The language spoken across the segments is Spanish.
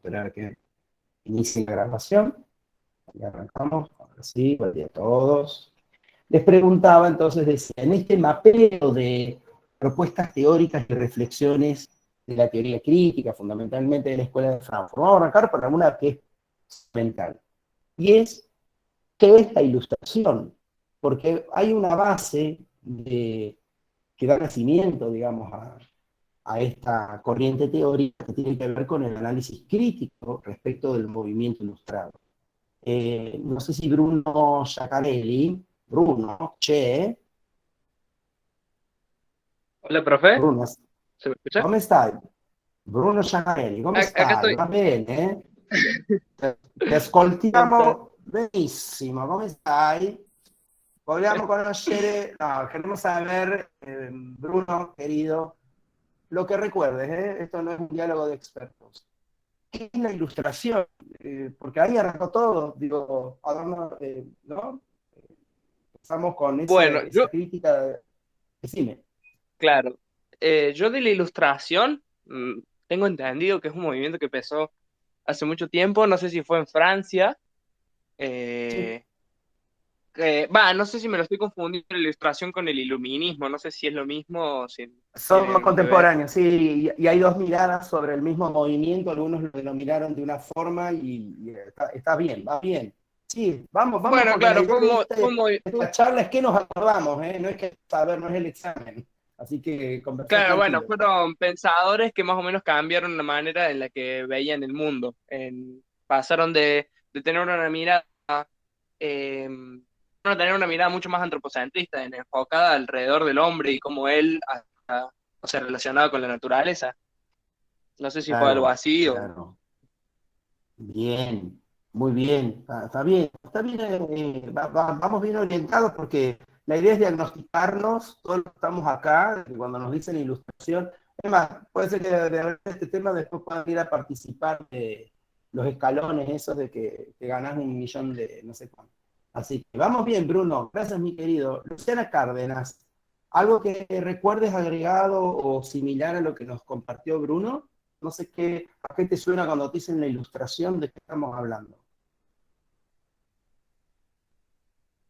esperar que inicie la grabación. Ya arrancamos. Ahora sí, buen día a todos. Les preguntaba entonces, decía, en este mapeo de propuestas teóricas y reflexiones de la teoría crítica, fundamentalmente de la Escuela de Frankfurt, vamos a arrancar por alguna que es fundamental. Y es, ¿qué es la ilustración? Porque hay una base que da nacimiento, digamos, a esta corriente teórica que tiene que ver con el análisis crítico respecto del movimiento ilustrado. No sé si Bruno Giacarelli, Bruno, Che, Hola, profe. Bruno, ¿Se me escucha? come stai? Bruno Giacarelli, come Acá stai? estoy. Va bene? Ti Contá. ascoltiamo benissimo, come stai? Vogliamo conoscere, no, queremos saber, Bruno, querido, lo que recuerdes, ¿eh? Esto no es un diálogo de expertos. ¿Qué es la ilustración? Porque ahí arrancó todo, digo, Adorno, ¿no? Empezamos con Bueno, esa crítica de... Decime. claro, yo de la ilustración tengo entendido que es un movimiento que empezó hace mucho tiempo, no sé si fue en Francia, Sí. eh, no sé si me lo estoy confundiendo la ilustración con el iluminismo, no sé si es lo mismo o si tiene Son algo que ver. contemporáneos, sí, y hay dos miradas sobre el mismo movimiento, algunos lo denominaron de una forma y está bien, va bien. Sí, vamos, Bueno, porque la claro, idea de, fue un de esta charla es que nos acordamos, ¿eh? No es que saber, no es el examen. Así que conversar claro, bueno, tranquilo. fueron pensadores que más o menos cambiaron la manera en la que veían el mundo. Pasaron de tener una mirada, eh, a tener una mirada mucho más antropocentrista, enfocada alrededor del hombre y cómo él o sea, relacionado con la naturaleza. No sé si fue algo Claro, así o... claro. Bien, muy bien, está bien, vamos bien orientados porque la idea es diagnosticarnos, todos los que estamos acá, cuando nos dicen ilustración, es más, puede ser que de este tema después puedan ir a participar de los escalones esos de que ganás 1 millón de no sé cuánto. Así que vamos bien, Bruno, gracias mi querido. Luciana Cárdenas, ¿algo que recuerdes agregado o similar a lo que nos compartió Bruno? No sé qué, a qué te suena cuando te dicen la ilustración de qué estamos hablando.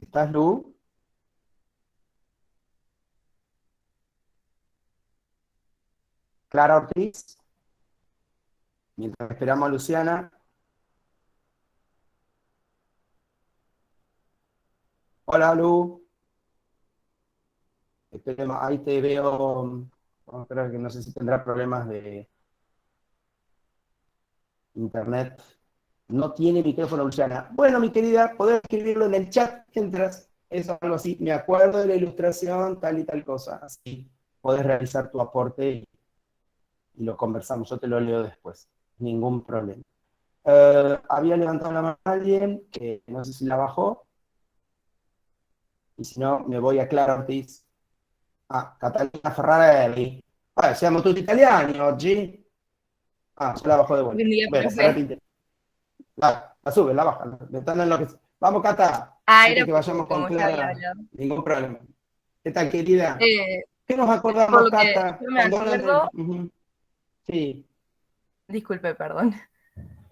¿Estás, Lu? Clara Ortiz, mientras esperamos a Luciana. Hola, Lu. Esperemos, ahí te veo. Creo que no sé si tendrá problemas de internet. No tiene micrófono, Luciana. Bueno, mi querida, podés escribirlo en el chat mientras es algo así. Me acuerdo de la ilustración, tal y tal cosa. Así podés realizar tu aporte y lo conversamos. Yo te lo leo después. Ningún problema. Había levantado la mano alguien, que no sé si la bajó, y si no, me voy a Clara Ortiz. Ah, Catalina Ferrarelli. Siamo tutti italiani oggi. Ah, se la bajó de vuelta. Buen día, Bueno, ahora te profe. la sube, la baja. Vamos, Cata, Ah, antes era que vayamos con como ya había Clara, hablado. ningún problema. ¿Qué tal, querida? Eh, ¿Qué nos por acordamos, lo que Cata, yo me cuando hablan de... acuerdo, Sí, disculpe, perdón,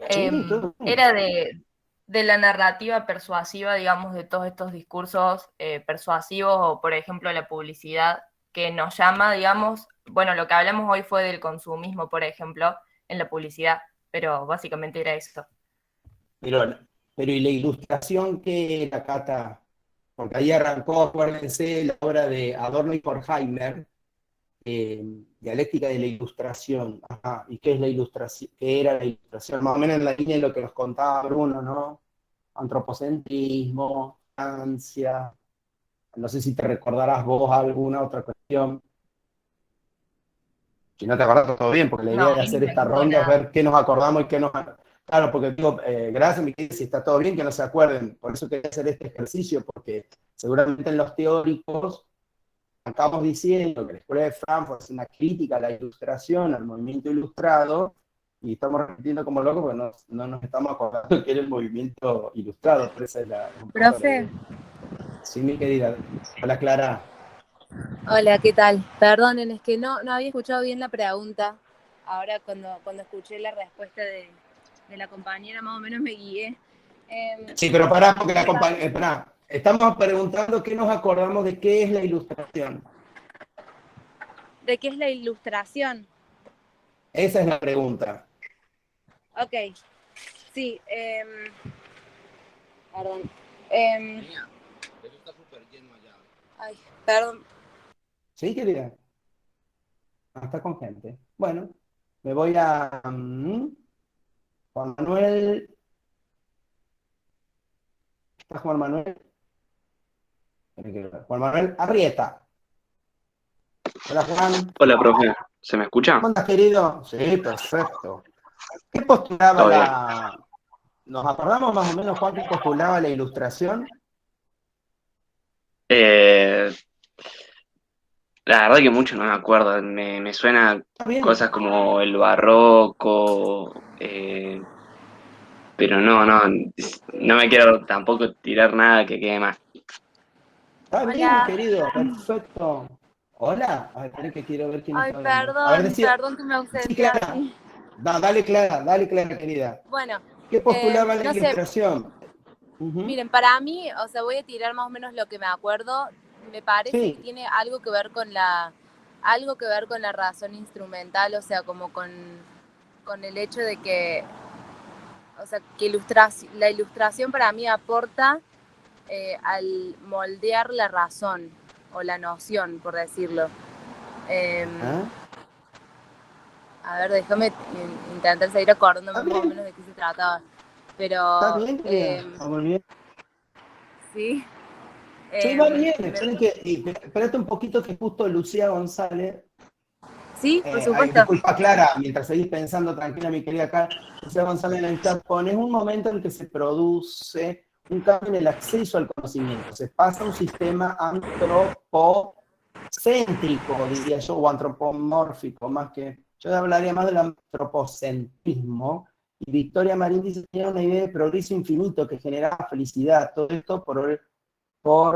sí, todo bien. era de la narrativa persuasiva, digamos, de todos estos discursos persuasivos o, por ejemplo, la publicidad que nos llama, digamos, bueno, lo que hablamos hoy fue del consumismo, por ejemplo, en la publicidad, pero básicamente era eso. Pero, pero ¿y la ilustración que la Cata? Porque ahí arrancó, acuérdense, la obra de Adorno y Horkheimer, Dialéctica de la Ilustración. Ajá. ¿Y qué es la ilustración? ¿Qué era la ilustración? Más o menos en la línea de lo que nos contaba Bruno, ¿no? Antropocentrismo, ansia. No sé si te recordarás vos alguna otra cuestión. Si no te acordás, todo bien, porque la idea No, de ahí no hacer me esta acuerdo ronda es nada. ver qué nos acordamos y qué nos... Claro, porque digo, gracias, mi querida, si está todo bien, que no se acuerden. Por eso quería hacer este ejercicio, porque seguramente en los teóricos acabamos diciendo que la Escuela de Frankfurt es una crítica a la ilustración, al movimiento ilustrado, y estamos repitiendo como locos porque no nos estamos acordando que era el movimiento ilustrado, pero esa es un poco la idea. Profe, Sí, mi querida. Hola, Clara. hola, ¿qué tal? Perdonen, es que no había escuchado bien la pregunta. Ahora cuando escuché la respuesta de la compañera más o menos me guié. Sí, pero pará, porque la compañera, pará. Estamos preguntando qué nos acordamos de qué es la ilustración. ¿De qué es la ilustración? Esa es la pregunta. Ok, sí, perdón. Ay, perdón. ¿Sí, querida? Ah, está con gente. Bueno, me voy a Juan Manuel. ¿Está Juan Manuel? Juan Manuel Arrieta. Hola, Juan. Hola, profe. ¿Se me escucha? ¿Cómo andas, querido? Sí, perfecto. ¿Qué postulaba Todo bien. ¿Nos acordamos más o menos, Juan, qué postulaba la ilustración? Eh, la verdad que mucho no me acuerdo. Me suena Está bien. cosas como el barroco, pero no me quiero tampoco tirar nada que quede más. Está bien, Hola. querido. Perfecto. Hola. A ver, que quiero ver quién Ay, está hablando. A ver, decía. perdón que me Sí, ausenté Clara. así. No, dale, Clara, querida. Bueno, ¿Qué postulaba la no sé, ilustración? Ujú. miren, para mí, o sea, voy a tirar más o menos lo que me acuerdo. Me parece que Sí. tiene algo que ver con algo que ver con la razón instrumental, o sea, como con el hecho de que, o sea, que la ilustración para mí aporta al moldear la razón o la noción, por decirlo. Eh, ¿Ah? a ver, déjame intentar seguir acordándome ¿Está más o bien? menos de qué se trataba. ¿Está Pero, bien, querida? Está muy bien. sí. Sí, Eh, va bien. me- Espérate un poquito que justo Lucía González. sí, por Ay, supuesto. disculpa, Clara, mientras seguís pensando, tranquila, mi querida Clara, Lucía González en el chat pone, es un momento en el que se produce un cambio en el acceso al conocimiento. Se pasa a un sistema antropocéntrico, diría yo, o antropomórfico, más que. Yo hablaría más del antropocentrismo. Y Victoria Marín dice que tenía una idea de progreso infinito que generaba felicidad. Todo esto por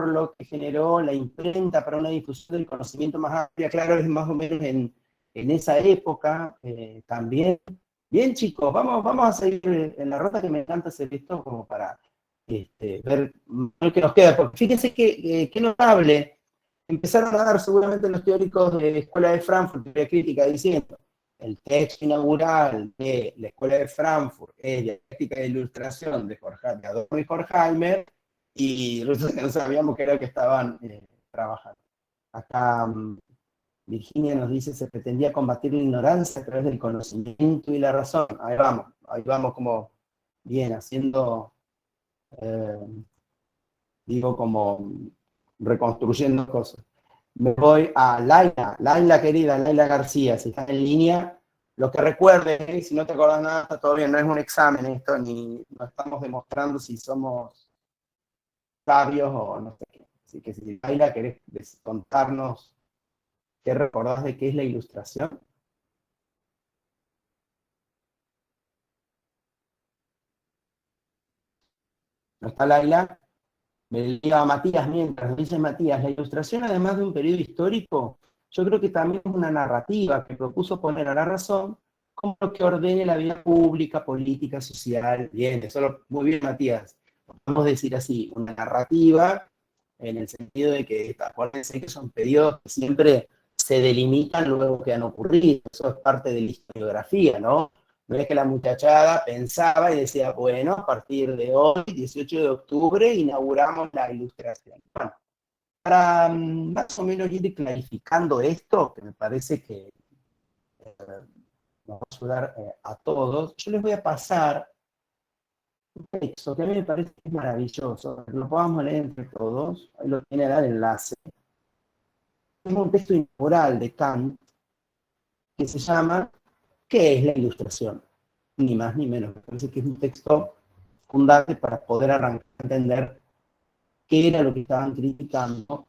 lo que generó la imprenta para una difusión del conocimiento más amplia. Claro, es más o menos en esa época también. Bien, chicos, vamos a seguir en la ruta, que me encanta hacer esto como para ver lo que nos queda. Porque fíjense que notable. Empezaron a dar seguramente los teóricos de la Escuela de Frankfurt, teoría crítica, diciendo el texto inaugural de la Escuela de Frankfurt es Dialéctica de Ilustración de Adorno y Horkheimer, y nosotros no sabíamos que era lo que estaban trabajando. Acá Virginia nos dice, se pretendía combatir la ignorancia a través del conocimiento y la razón. Ahí vamos como bien, haciendo, eh, digo, como reconstruyendo cosas. Me voy a Laila querida, Laila García, si está en línea, lo que recuerde, si no te acordás nada, está todo bien, no es un examen esto, ni no estamos demostrando si somos sabios o no sé qué. Así que si Laila querés contarnos qué recordás de qué es la ilustración. ¿No está Laila? Me diga Matías mientras, dice Matías, la ilustración, además de un periodo histórico, yo creo que también es una narrativa que propuso poner a la razón como lo que ordene la vida pública, política, social. Bien, eso muy bien, Matías. Podemos decir así, una narrativa en el sentido de que, acuérdense que son periodos que siempre se delimitan luego que han ocurrido. Eso es parte de la historiografía, ¿no? No es que la muchachada pensaba y decía, bueno, a partir de hoy, 18 de octubre, inauguramos la ilustración. Bueno, para más o menos ir clarificando esto, que me parece que nos va a ayudar a todos, yo les voy a pasar un texto que a mí me parece que es maravilloso, que lo podamos leer entre todos, ahí lo tiene el enlace. Es un texto inaugural de Kant que se llama ¿Qué es la ilustración? Ni más ni menos. Me parece que es un texto fundante para poder arrancar a entender qué era lo que estaban criticando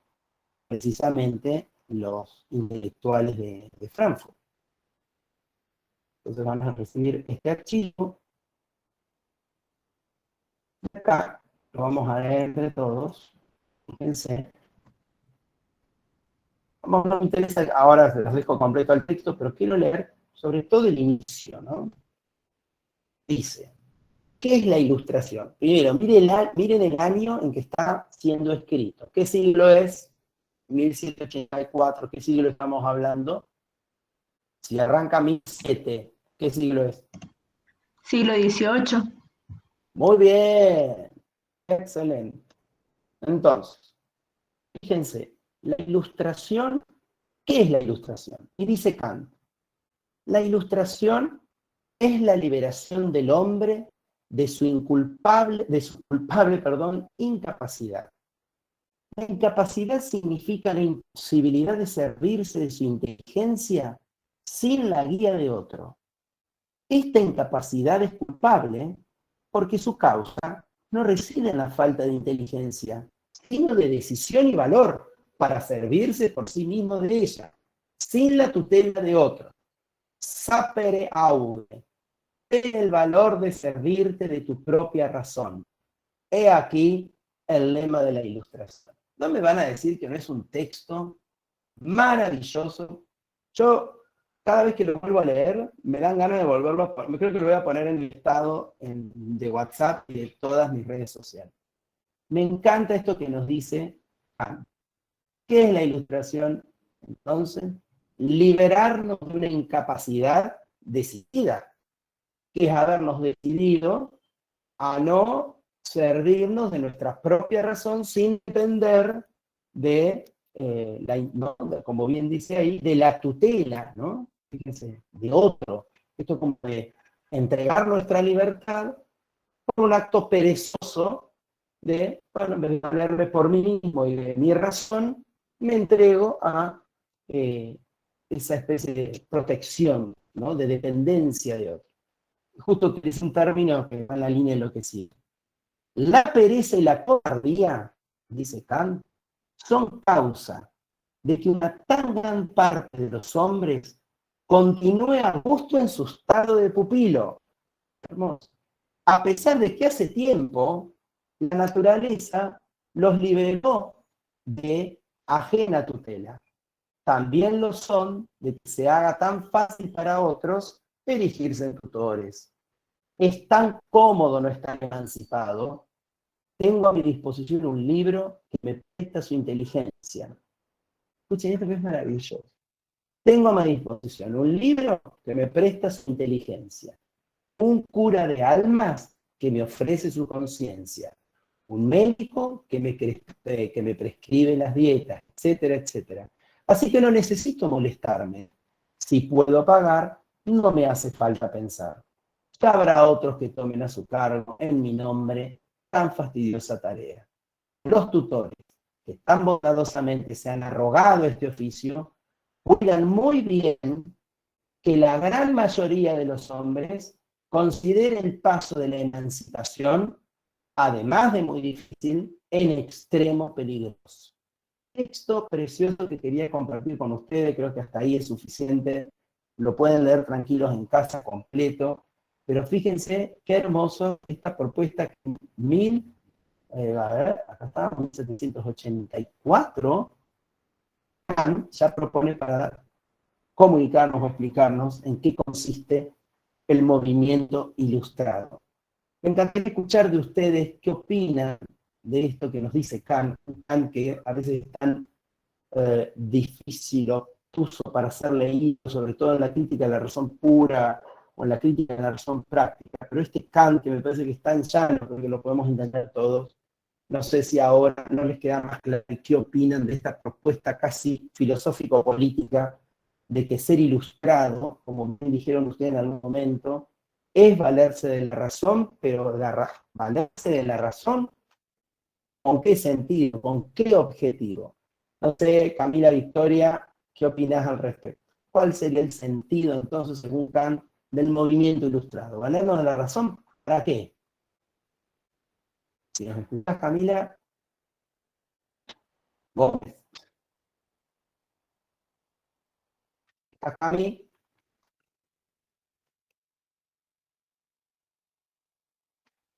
precisamente los intelectuales de Frankfurt. Entonces van a recibir este archivo. Y acá lo vamos a leer entre todos. Fíjense. No me interesa, ahora se los dejo completo al texto, pero quiero leer sobre todo el inicio, ¿no? Dice, ¿qué es la Ilustración? Primero, miren el año en que está siendo escrito. ¿Qué siglo es? 1784. ¿Qué siglo estamos hablando? Si arranca 1007, ¿qué siglo es? Siglo XVIII. Muy bien, excelente. Entonces, fíjense, la Ilustración, ¿qué es la Ilustración? Y dice Kant, la Ilustración es la liberación del hombre de su culpable, incapacidad. La incapacidad significa la imposibilidad de servirse de su inteligencia sin la guía de otro. Esta incapacidad es culpable porque su causa no reside en la falta de inteligencia, sino de decisión y valor para servirse por sí mismo de ella, sin la tutela de otro. Sapere aude. Ten el valor de servirte de tu propia razón. He aquí el lema de la Ilustración. ¿No me van a decir que no es un texto maravilloso? Yo, cada vez que lo vuelvo a leer, me dan ganas de volverlo a poner. Creo que lo voy a poner en el estado de WhatsApp y de todas mis redes sociales. Me encanta esto que nos dice Kant. ¿Qué es la Ilustración? Entonces, liberarnos de una incapacidad decidida, que es habernos decidido a no servirnos de nuestra propia razón sin depender de, ¿no? Como bien dice ahí, de la tutela, ¿no? Fíjense, de otro. Esto es como de entregar nuestra libertad por un acto perezoso de, bueno, en vez de valerme por mí mismo y de mi razón, me entrego a esa especie de protección, ¿no? De dependencia de otro. Justo utilizo un término que va en la línea de lo que sigue. La pereza y la cobardía, dice Kant, son causa de que una tan gran parte de los hombres continúe a gusto en su estado de pupilo. Hermoso. A pesar de que hace tiempo la naturaleza los liberó de ajena tutela. También lo son de que se haga tan fácil para otros erigirse en tutores. Es tan cómodo no estar emancipado. Tengo a mi disposición un libro que me presta su inteligencia. Escuchen esto que es maravilloso. Tengo a mi disposición un libro que me presta su inteligencia. Un cura de almas que me ofrece su conciencia. Un médico que me prescribe las dietas, etcétera, etcétera. Así que no necesito molestarme. Si puedo pagar, no me hace falta pensar. Ya habrá otros que tomen a su cargo, en mi nombre, tan fastidiosa tarea. Los tutores, que tan bondadosamente se han arrogado este oficio, cuidan muy bien que la gran mayoría de los hombres considere el paso de la emancipación, además de muy difícil, en extremo peligroso. Texto precioso que quería compartir con ustedes, creo que hasta ahí es suficiente, lo pueden leer tranquilos en casa completo, pero fíjense qué hermoso esta propuesta que a ver, acá está, 1784, Kant ya propone para comunicarnos o explicarnos en qué consiste el movimiento ilustrado. Me encantaría escuchar de ustedes qué opinan de esto que nos dice Kant, que a veces es tan difícil, obtuso para ser leído, sobre todo en la crítica de la razón pura o en la crítica de la razón práctica. Pero este Kant, que me parece que está en llano, porque lo podemos entender todos, no sé si ahora no les queda más claro qué opinan de esta propuesta casi filosófico-política de que ser ilustrado, como bien dijeron ustedes en algún momento, es valerse de la razón, pero valerse de la razón, ¿con qué sentido? ¿Con qué objetivo? No sé, Camila Victoria, ¿qué opinás al respecto? ¿Cuál sería el sentido, entonces, según Kant, del movimiento ilustrado? ¿Valernos de la razón? ¿Para qué? Si nos escuchás, Camila Gómez. ¿Estás, Cami?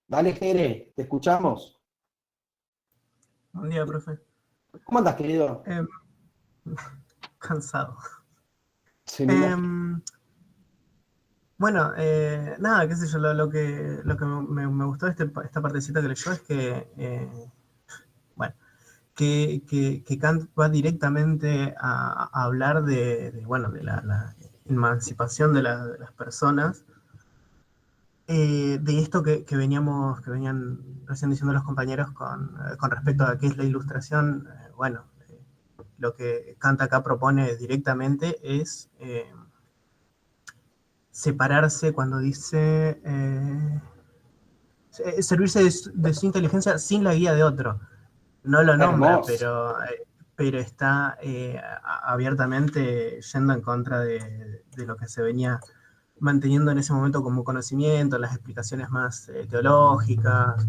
Dale, Jere, te escuchamos. Buen día, profe. ¿Cómo andas, querido? Cansado. Se me imagina. Bueno, nada, qué sé yo, lo que me gustó de esta partecita que leyó es que, bueno, que Kant va directamente a hablar bueno, de la emancipación de las personas, de esto que venían recién diciendo los compañeros con respecto a qué es la ilustración. Bueno, lo que Kant acá propone directamente es separarse cuando dice servirse de su inteligencia sin la guía de otro. No lo nombra, Hermoso. pero está abiertamente yendo en contra de lo que se venía manteniendo en ese momento como conocimiento, las explicaciones más teológicas,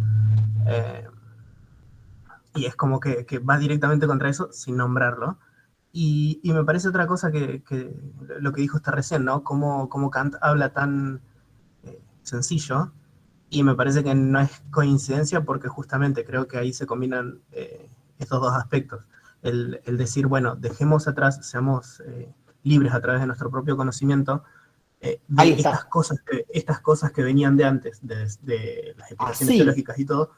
eh, y es como que va directamente contra eso sin nombrarlo. Y me parece otra cosa que lo que dijo usted recién, ¿no? Cómo Kant habla tan sencillo, y me parece que no es coincidencia porque justamente creo que ahí se combinan estos dos aspectos. El decir, bueno, dejemos atrás, seamos libres a través de nuestro propio conocimiento, Ahí de está. estas cosas que venían de antes, de las explicaciones Así. teológicas y todo.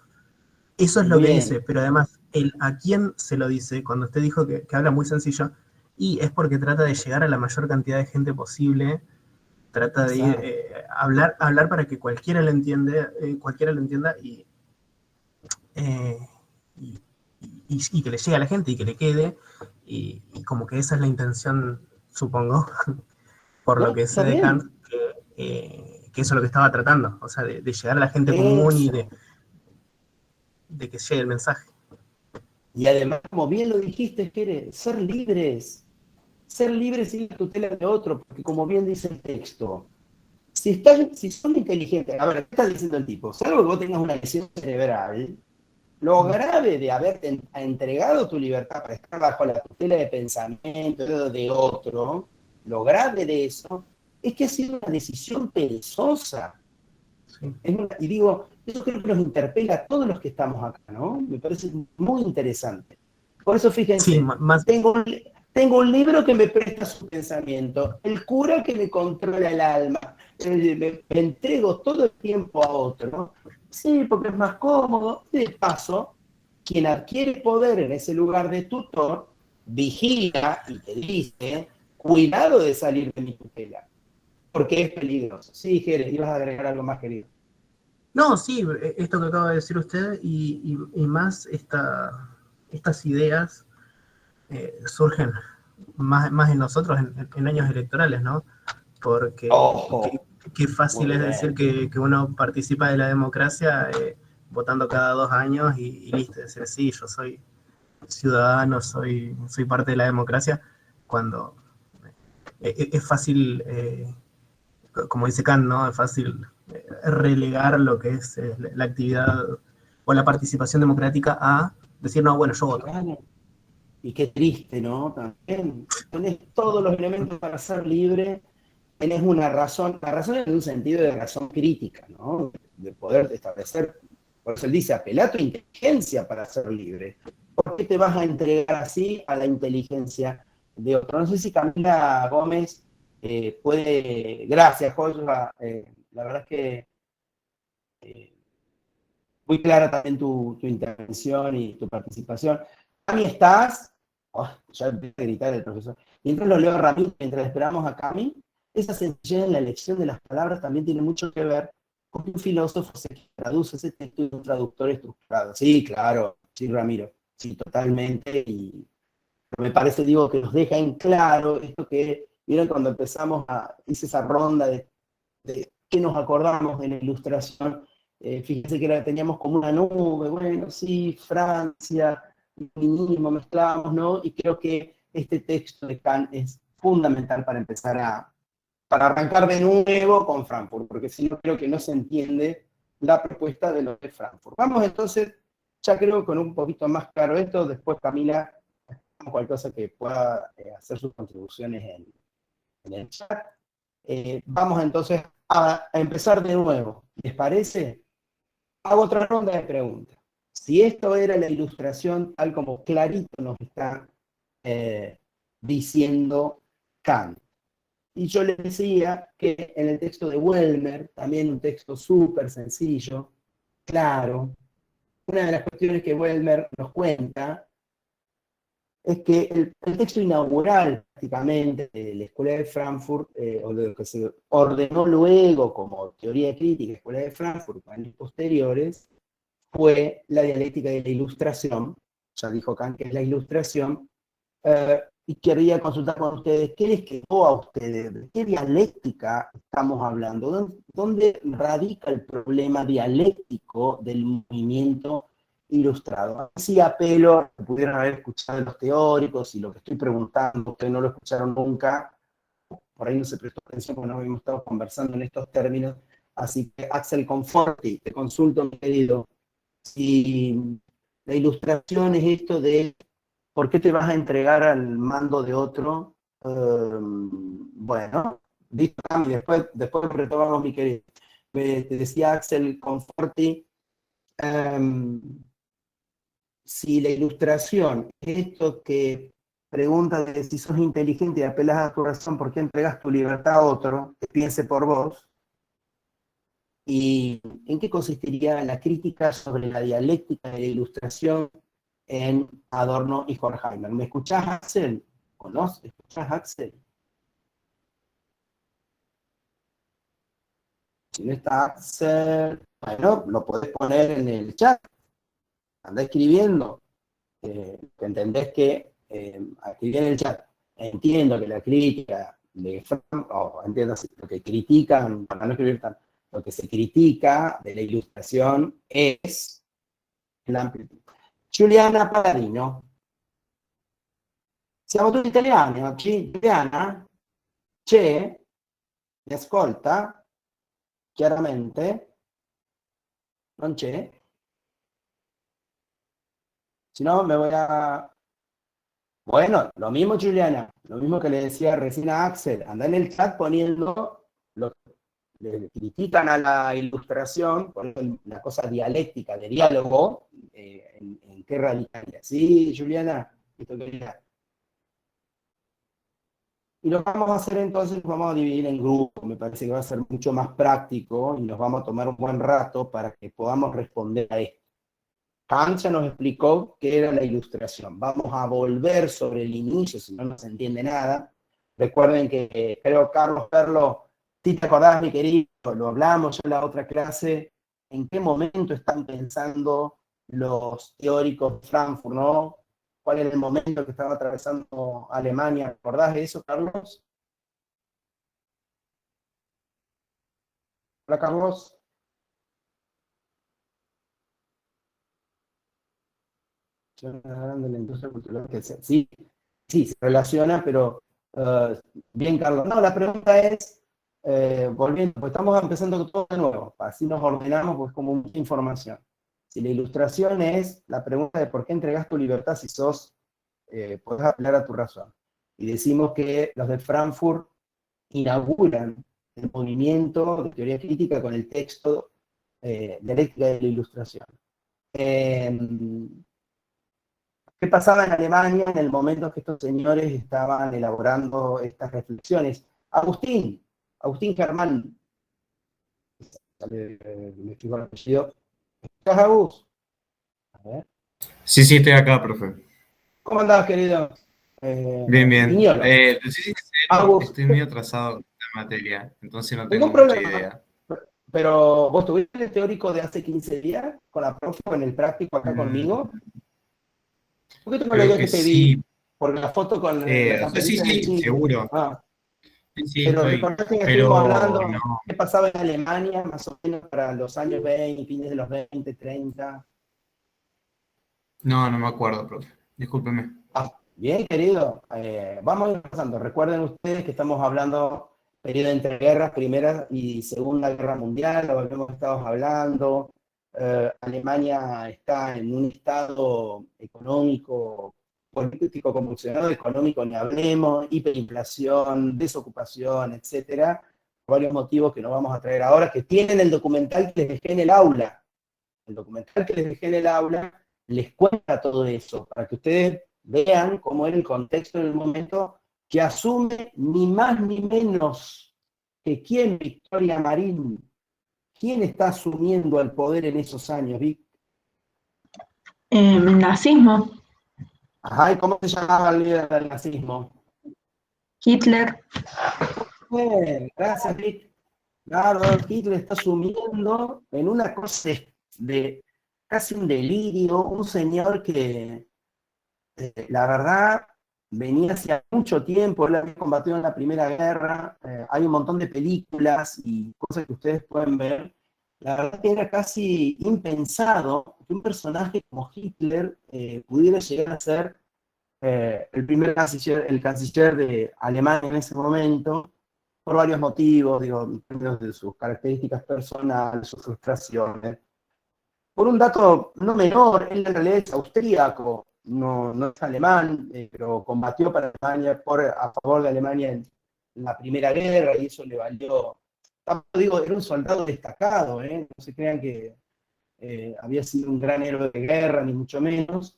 Eso es lo que dice, Bien. pero además, a quién se lo dice, cuando usted dijo que habla muy sencillo, y es porque trata de llegar a la mayor cantidad de gente posible, trata de ir, Exacto. hablar para que cualquiera lo entienda eh, y, y que le llegue a la gente y que le quede, y como que esa es la intención, supongo, por lo No, que sé está de bien. Kant, que eso es lo que estaba tratando, o sea, de llegar a la gente común y Eso. de que llegue el mensaje. Y además, como bien lo dijiste, quiere ser libres sin la tutela de otro, porque como bien dice el texto, si son inteligentes, a ver, ¿qué está diciendo el tipo? Salvo que vos tengas una lesión cerebral, lo grave de haberte entregado tu libertad para estar bajo la tutela de pensamiento de otro, lo grave de eso es que ha sido una decisión perezosa. Sí, Y digo, eso creo que nos interpela a todos los que estamos acá, ¿no? Me parece muy interesante. Por eso sí, fíjense, más, tengo un libro que me presta su pensamiento, el cura que me controla el alma, me entrego todo el tiempo a otro, sí, porque es más cómodo. De paso, quien adquiere poder en ese lugar de tutor, vigila y te dice, cuidado de salir de mi tutela, porque es peligroso. Sí, Jerez, ibas a agregar algo más, querido. no, sí, esto que acaba de decir usted y más estas ideas surgen más en nosotros en años electorales, ¿no? Porque Ojo, qué muy fácil es decir bien. que uno participa de la democracia votando cada 2 años y listo, decir, sí, yo soy ciudadano, soy parte de la democracia, cuando es fácil, como dice Kant, ¿no? Es fácil relegar lo que es la actividad o la participación democrática a decir, no, bueno, yo voto. Claro. Y qué triste, ¿no? También tenés todos los elementos para ser libre, tenés una razón, la razón en un sentido de razón crítica, ¿no? De poder establecer, por eso él dice, apela a tu inteligencia para ser libre. ¿Por qué te vas a entregar así a la inteligencia de otro? No sé si Camila Gómez puede, gracias, Joshua, la verdad es que eh, muy clara también tu intervención y tu participación. Cami, ¿estás? Oh, ya empieza a gritar el profesor. Mientras lo leo rápido, mientras esperamos a Cami, esa sencillez en la elección de las palabras también tiene mucho que ver con que un filósofo se traduce ese texto y un traductor estructurado. Sí, claro, sí, Ramiro, sí, totalmente. Y me parece, digo, que nos deja en claro esto que, vieron cuando empezamos hice esa ronda de qué nos acordamos de la ilustración. Fíjense que teníamos como una nube, bueno, sí, Francia, feminismo, mezclamos, ¿no? Y creo que este texto de Kant es fundamental para empezar para arrancar de nuevo con Frankfurt, porque si no creo que no se entiende la propuesta de lo de Frankfurt. Vamos entonces, ya creo con un poquito más claro esto, después Camila, cualquier cosa que pueda hacer sus contribuciones en el chat. Vamos entonces a empezar de nuevo. ¿Les parece? Hago otra ronda de preguntas. Si esto era la ilustración tal como clarito nos está eh, diciendo Kant, Y yo les decía que en el texto de Welmer, también un texto súper sencillo, claro, una de las cuestiones que Welmer nos cuenta es que el texto inaugural, prácticamente, de la Escuela de Frankfurt, o de lo que se ordenó luego como teoría crítica, Escuela de Frankfurt, años posteriores, fue la dialéctica de la ilustración, ya dijo Kant que es la ilustración, y quería consultar con ustedes, ¿qué les quedó a ustedes? ¿De qué dialéctica estamos hablando? ¿Dónde radica el problema dialéctico del movimiento ilustrado? Así apelo a que pudieran haber escuchado los teóricos, y lo que estoy preguntando, ustedes no lo escucharon nunca, por ahí no se prestó atención porque no habíamos estado conversando en estos términos, así que Axel Conforti, te consulto, mi querido, si la ilustración es esto de ¿por qué te vas a entregar al mando de otro? Bueno, dicho cambio, después retomamos, mi querido. Te decía Axel Conforti, si la ilustración es esto que pregunta de si sos inteligente y apelas a tu razón, ¿por qué entregas tu libertad a otro que piense por vos? ¿Y en qué consistiría la crítica sobre la dialéctica de la ilustración en Adorno y Horkheimer? ¿Me escuchás, Axel? ¿Conoces? ¿Escuchás, Axel? Si no está Axel, bueno, lo podés poner en el chat. Anda escribiendo. Entendés que, escribí en el chat, entiendo que la crítica de Frank, entiendo lo que critican, para no escribir tan, lo que se critica de la ilustración es la amplitud. Giuliana Paladino. Siamo tutti italiani oggi? Giuliana? C'è? Mi ascolta? Chiaramente? Non c'è? Si no, me voy a... Bueno, lo mismo, Juliana, lo mismo que le decía recién a Axel, anda en el chat poniendo lo que le critican a la ilustración, poniendo la cosa dialéctica de diálogo, en qué radicaría. ¿Sí, Juliana? Esto quería. Y lo que vamos a hacer entonces, vamos a dividir en grupos, me parece que va a ser mucho más práctico y nos vamos a tomar un buen rato para que podamos responder a esto. Kant ya nos explicó qué era la ilustración. Vamos a volver sobre el inicio, si no se entiende nada. Recuerden que creo, Carlos Perlo, si te acordás, mi querido, lo hablamos ya en la otra clase, en qué momento están pensando los teóricos de Frankfurt, ¿no? ¿Cuál era el momento que estaba atravesando Alemania? ¿Acordás de eso, Carlos? Hola, Carlos. De la industria cultural, que sí, sí, se relaciona, pero bien, Carlos. No, la pregunta es, volviendo, pues estamos empezando todo de nuevo, así nos ordenamos, pues como mucha información. Si la ilustración es la pregunta de por qué entregas tu libertad si sos, podés apelar a tu razón. Y decimos que los de Frankfurt inauguran el movimiento de teoría crítica con el texto dialéctica de la ilustración. ¿Qué pasaba en Alemania en el momento que estos señores estaban elaborando estas reflexiones? Agustín Germán, me fijo el apellido. ¿Estás, Agus? A ver. Sí, sí, estoy acá, profe. ¿Cómo andás, querido? Bien, bien. Viñolo. Sí, Agus, estoy medio atrasado en la materia, entonces no tengo ningún mucha problema. idea. Pero, ¿vos tuviste el teórico de hace 15 días con la profe, en el práctico acá conmigo? ¿Por qué tú no le Creo digas que que te vi? sí. Porque la foto con la Sí, camperita de sí, Chile. seguro. Ah, Sí, sí, pero estoy. recordás que estuvimos Pero hablando no, qué pasaba en Alemania, más o menos para los años 20, fines de los 20, 30. no me acuerdo, profe. Discúlpeme. Ah, bien, querido. Vamos a ir pasando. Recuerden ustedes que estamos hablando periodo entre guerras, Primera y Segunda Guerra Mundial, lo que hemos estado hablando. Alemania está en un estado económico, político convulsionado, económico ni hablemos, hiperinflación, desocupación, etcétera. Varios motivos que no vamos a traer ahora, que tienen el documental que les dejé en el aula. El documental que les dejé en el aula les cuenta todo eso, para que ustedes vean cómo era el contexto en el momento. que asume ni más ni menos que quién, Victoria Marín. ¿Quién está asumiendo el poder en esos años, Vic? Nazismo, Ajá, ¿y cómo se llamaba el líder del nazismo? Hitler. Bien, gracias, Vic. Claro, Hitler está asumiendo en una cosa de casi un delirio, un señor que, la verdad, venía hace mucho tiempo, él había combatido en la Primera Guerra, hay un montón de películas y cosas que ustedes pueden ver. La verdad que era casi impensado que un personaje como Hitler pudiera llegar a ser el primer canciller, el canciller de Alemania en ese momento, por varios motivos, digo, en términos de sus características personales, sus frustraciones. Por un dato no menor, él en realidad es austríaco, no es alemán, pero combatió para Alemania, a favor de Alemania en la Primera Guerra, y eso le valió, digo, era un soldado destacado, no se crean que había sido un gran héroe de guerra, ni mucho menos,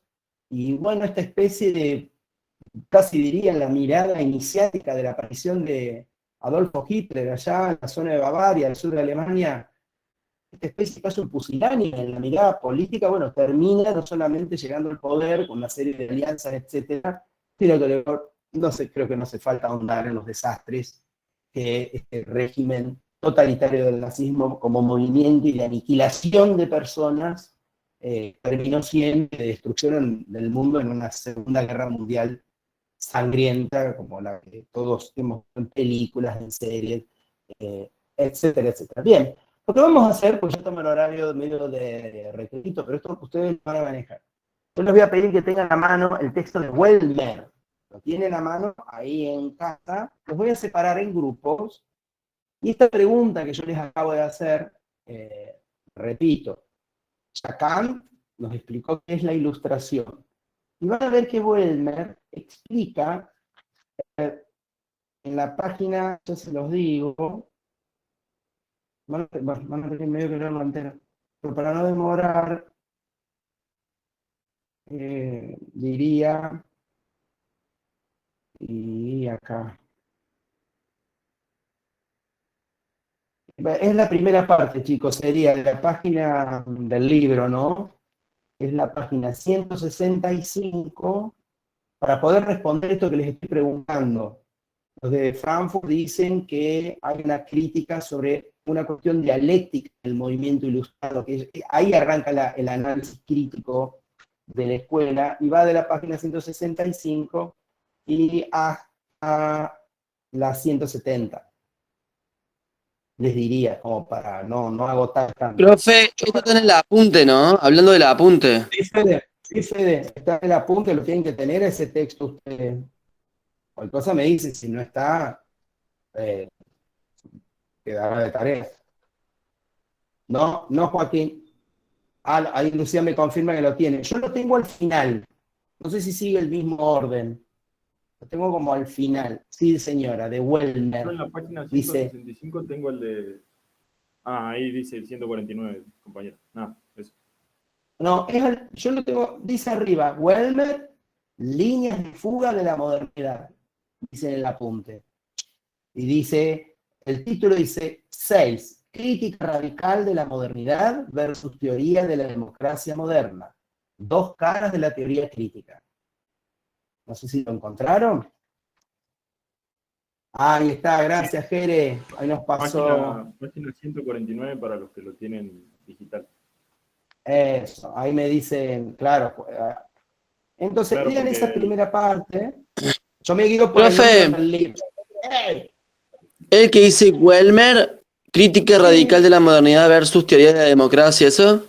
y bueno, esta especie de, casi diría, en la mirada iniciática de la aparición de Adolfo Hitler allá en la zona de Bavaria, al sur de Alemania, esta especie casi un pusilánime en la mirada política, bueno, termina no solamente llegando al poder con una serie de alianzas, etcétera, sino que no sé, creo que no hace falta ahondar en los desastres que este régimen totalitario del nazismo como movimiento y de aniquilación de personas terminó siendo de destrucción del mundo en una Segunda Guerra Mundial sangrienta, como la que todos hemos visto en películas, en series, etcétera, etcétera. Bien, lo que vamos a hacer, pues ya tomo el horario medio de requisito, pero esto ustedes lo van a manejar. Yo les voy a pedir que tengan a mano el texto de Wellmer. Lo tienen a mano ahí en casa. Los voy a separar en grupos. Y esta pregunta que yo les acabo de hacer, repito, Lacan nos explicó qué es la ilustración. Y van a ver que Wellmer explica en la página, yo se los digo, van a tener medio que leerlo entero, pero para no demorar, diría, y acá. Es la primera parte, chicos, sería la página del libro, ¿no? Es la página 165, para poder responder esto que les estoy preguntando. Los de Frankfurt dicen que hay una crítica sobre una cuestión dialéctica del movimiento ilustrado, que ahí arranca el análisis crítico de la escuela, y va de la página 165 y a la 170. Les diría, como para no agotar tanto. Profe, esto está en el apunte, ¿no? Hablando del apunte. Sí, Fede, está en el apunte, lo tienen que tener ese texto ustedes. Cualquier cosa me dice, si no está, quedará de tarea. No, Joaquín. Ahí Lucía me confirma que lo tiene. Yo lo tengo al final. No sé si sigue el mismo orden. Lo tengo como al final. Sí, señora, de Wellmer. Yo en la página Dice, 165 tengo el de... Ah, ahí dice el 149, compañero. No, eso. no, yo lo tengo, dice arriba, Wellmer, líneas de fuga de la modernidad. Dice en el apunte. Y dice, el título dice 6, crítica radical de la modernidad versus teoría de la democracia moderna. Dos caras de la teoría crítica. No sé si lo encontraron. Ahí está, gracias, Jere. Ahí nos pasó. Página 149 para los que lo tienen digital. Eso, ahí me dicen, claro. Entonces, Claro, miren porque esa primera parte. Yo me guío por el Profe. nombre del libro. ¡Ey! El que dice Wellmer, crítica radical de la modernidad versus teoría de la democracia, ¿eso?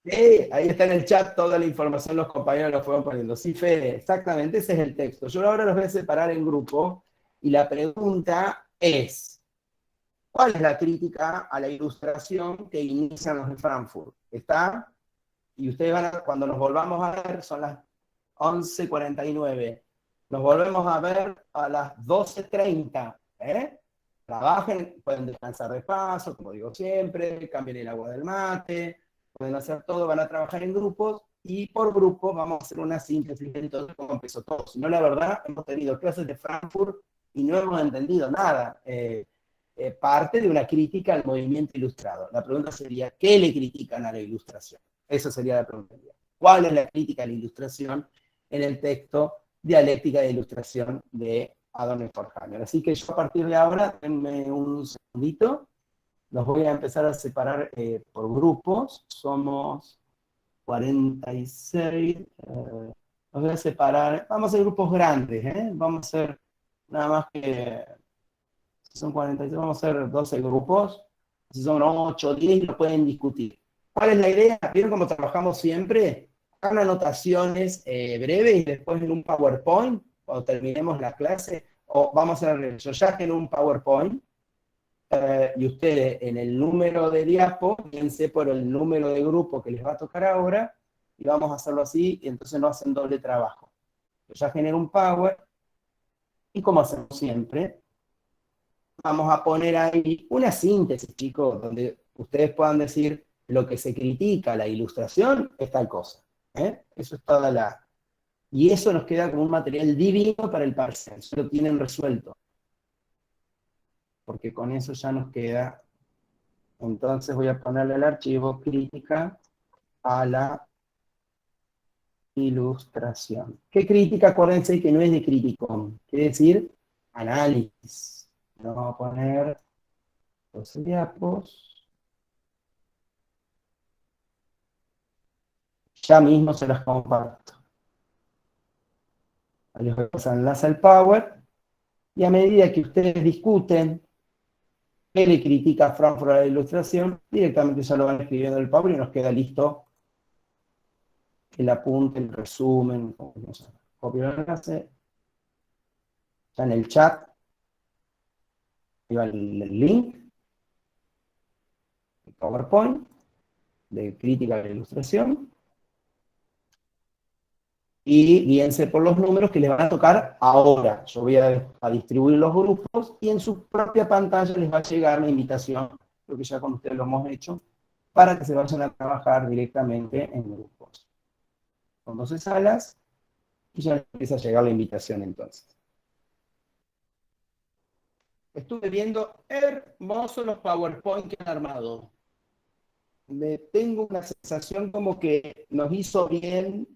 Sí, ahí está en el chat toda la información, los compañeros lo fueron poniendo. Sí, Fede, exactamente, ese es el texto. Yo ahora los voy a separar en grupo y la pregunta es, ¿cuál es la crítica a la ilustración que inician los de Frankfurt? ¿Está? Y ustedes van a, cuando nos volvamos a ver, son las 11:49. Nos volvemos a ver a las 12:30. Trabajen, pueden descansar de paso, como digo siempre, cambien el agua del mate, pueden hacer todo, van a trabajar en grupos y por grupo vamos a hacer una síntesis de todo cómo empezó todo. Si no, la verdad, hemos tenido clases de Frankfurt y no hemos entendido nada. Parte de una crítica al movimiento ilustrado. La pregunta sería, ¿qué le critican a la ilustración? Esa sería la pregunta. ¿Cuál es la crítica a la ilustración en el texto Dialéctica de Ilustración de Adorno y Horkheimer? Así que yo a partir de ahora, denme un segundito, los voy a empezar a separar por grupos. Somos 46, los voy a separar, vamos a hacer grupos grandes, vamos a hacer nada más que, si son 46, vamos a hacer 12 grupos, si son 8, 10, lo pueden discutir. ¿Cuál es la idea? ¿Vieron cómo trabajamos siempre? Hagan anotaciones breves y después en un PowerPoint, cuando terminemos la clase, o vamos a hacer yo ya en un PowerPoint, y ustedes en el número de diapo, fíjense por el número de grupo que les va a tocar ahora, y vamos a hacerlo así, y entonces no hacen doble trabajo. Yo ya genero un Power, y como hacemos siempre, vamos a poner ahí una síntesis, chicos, donde ustedes puedan decir lo que se critica, la ilustración, es tal cosa. Eso es toda la... Y eso nos queda como un material divino para el parcial, eso lo tienen resuelto. Porque con eso ya nos queda. Entonces voy a ponerle al archivo crítica a la ilustración. ¿Qué crítica? Acuérdense que no es de criticón, quiere decir análisis. Vamos a poner los diapos. Ya mismo se las comparto. Ahí les voy a pasar enlace al Power. Y a medida que ustedes discuten qué le critica a Frankfurt a la ilustración, directamente ya lo van escribiendo en el Power y nos queda listo el apunte, el resumen. Copio el enlace. Ya en el chat. Ahí va el link. El PowerPoint de crítica a la ilustración. Y guíense por los números que les van a tocar ahora. Yo voy a distribuir los grupos y en su propia pantalla les va a llegar la invitación, lo que ya con ustedes lo hemos hecho, para que se vayan a trabajar directamente en grupos. Con 12 salas y ya les empieza a llegar la invitación entonces. Estuve viendo hermosos los PowerPoint que han armado. Me tengo una sensación como que nos hizo bien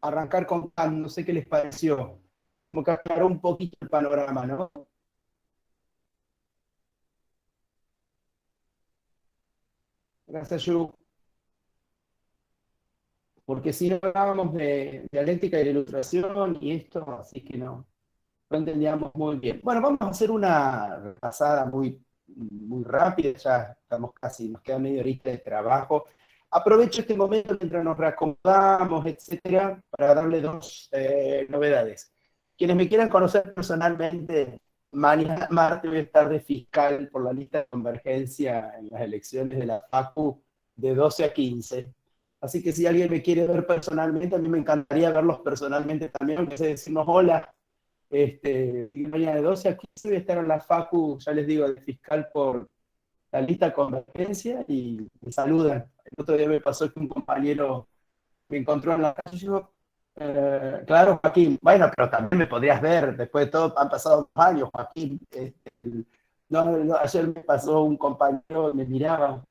arrancar con Kant, no sé qué les pareció. Como que aclaró un poquito el panorama, ¿no? Gracias, Yu. Porque si no hablábamos de dialéctica y de ilustración y esto, así que no entendíamos muy bien. Bueno, vamos a hacer una repasada muy rápida, ya estamos casi, nos queda media horita de trabajo. Aprovecho este momento mientras nos reacomodamos, etcétera, para darle dos novedades. Quienes me quieran conocer personalmente, mañana martes voy a estar de fiscal por la lista de convergencia en las elecciones de la FACU de 12 a 15. Así que si alguien me quiere ver personalmente, a mí me encantaría verlos personalmente también, aunque sea decirnos hola. Mañana de 12 a 15 voy a estar en la FACU, ya les digo, de fiscal por la lista de convergencia y me saludan. El otro día me pasó que un compañero me encontró en la calle y dijo, claro, Joaquín, bueno, pero también me podrías ver, después de todo han pasado 2 años, Joaquín. Ayer me pasó un compañero, me miraba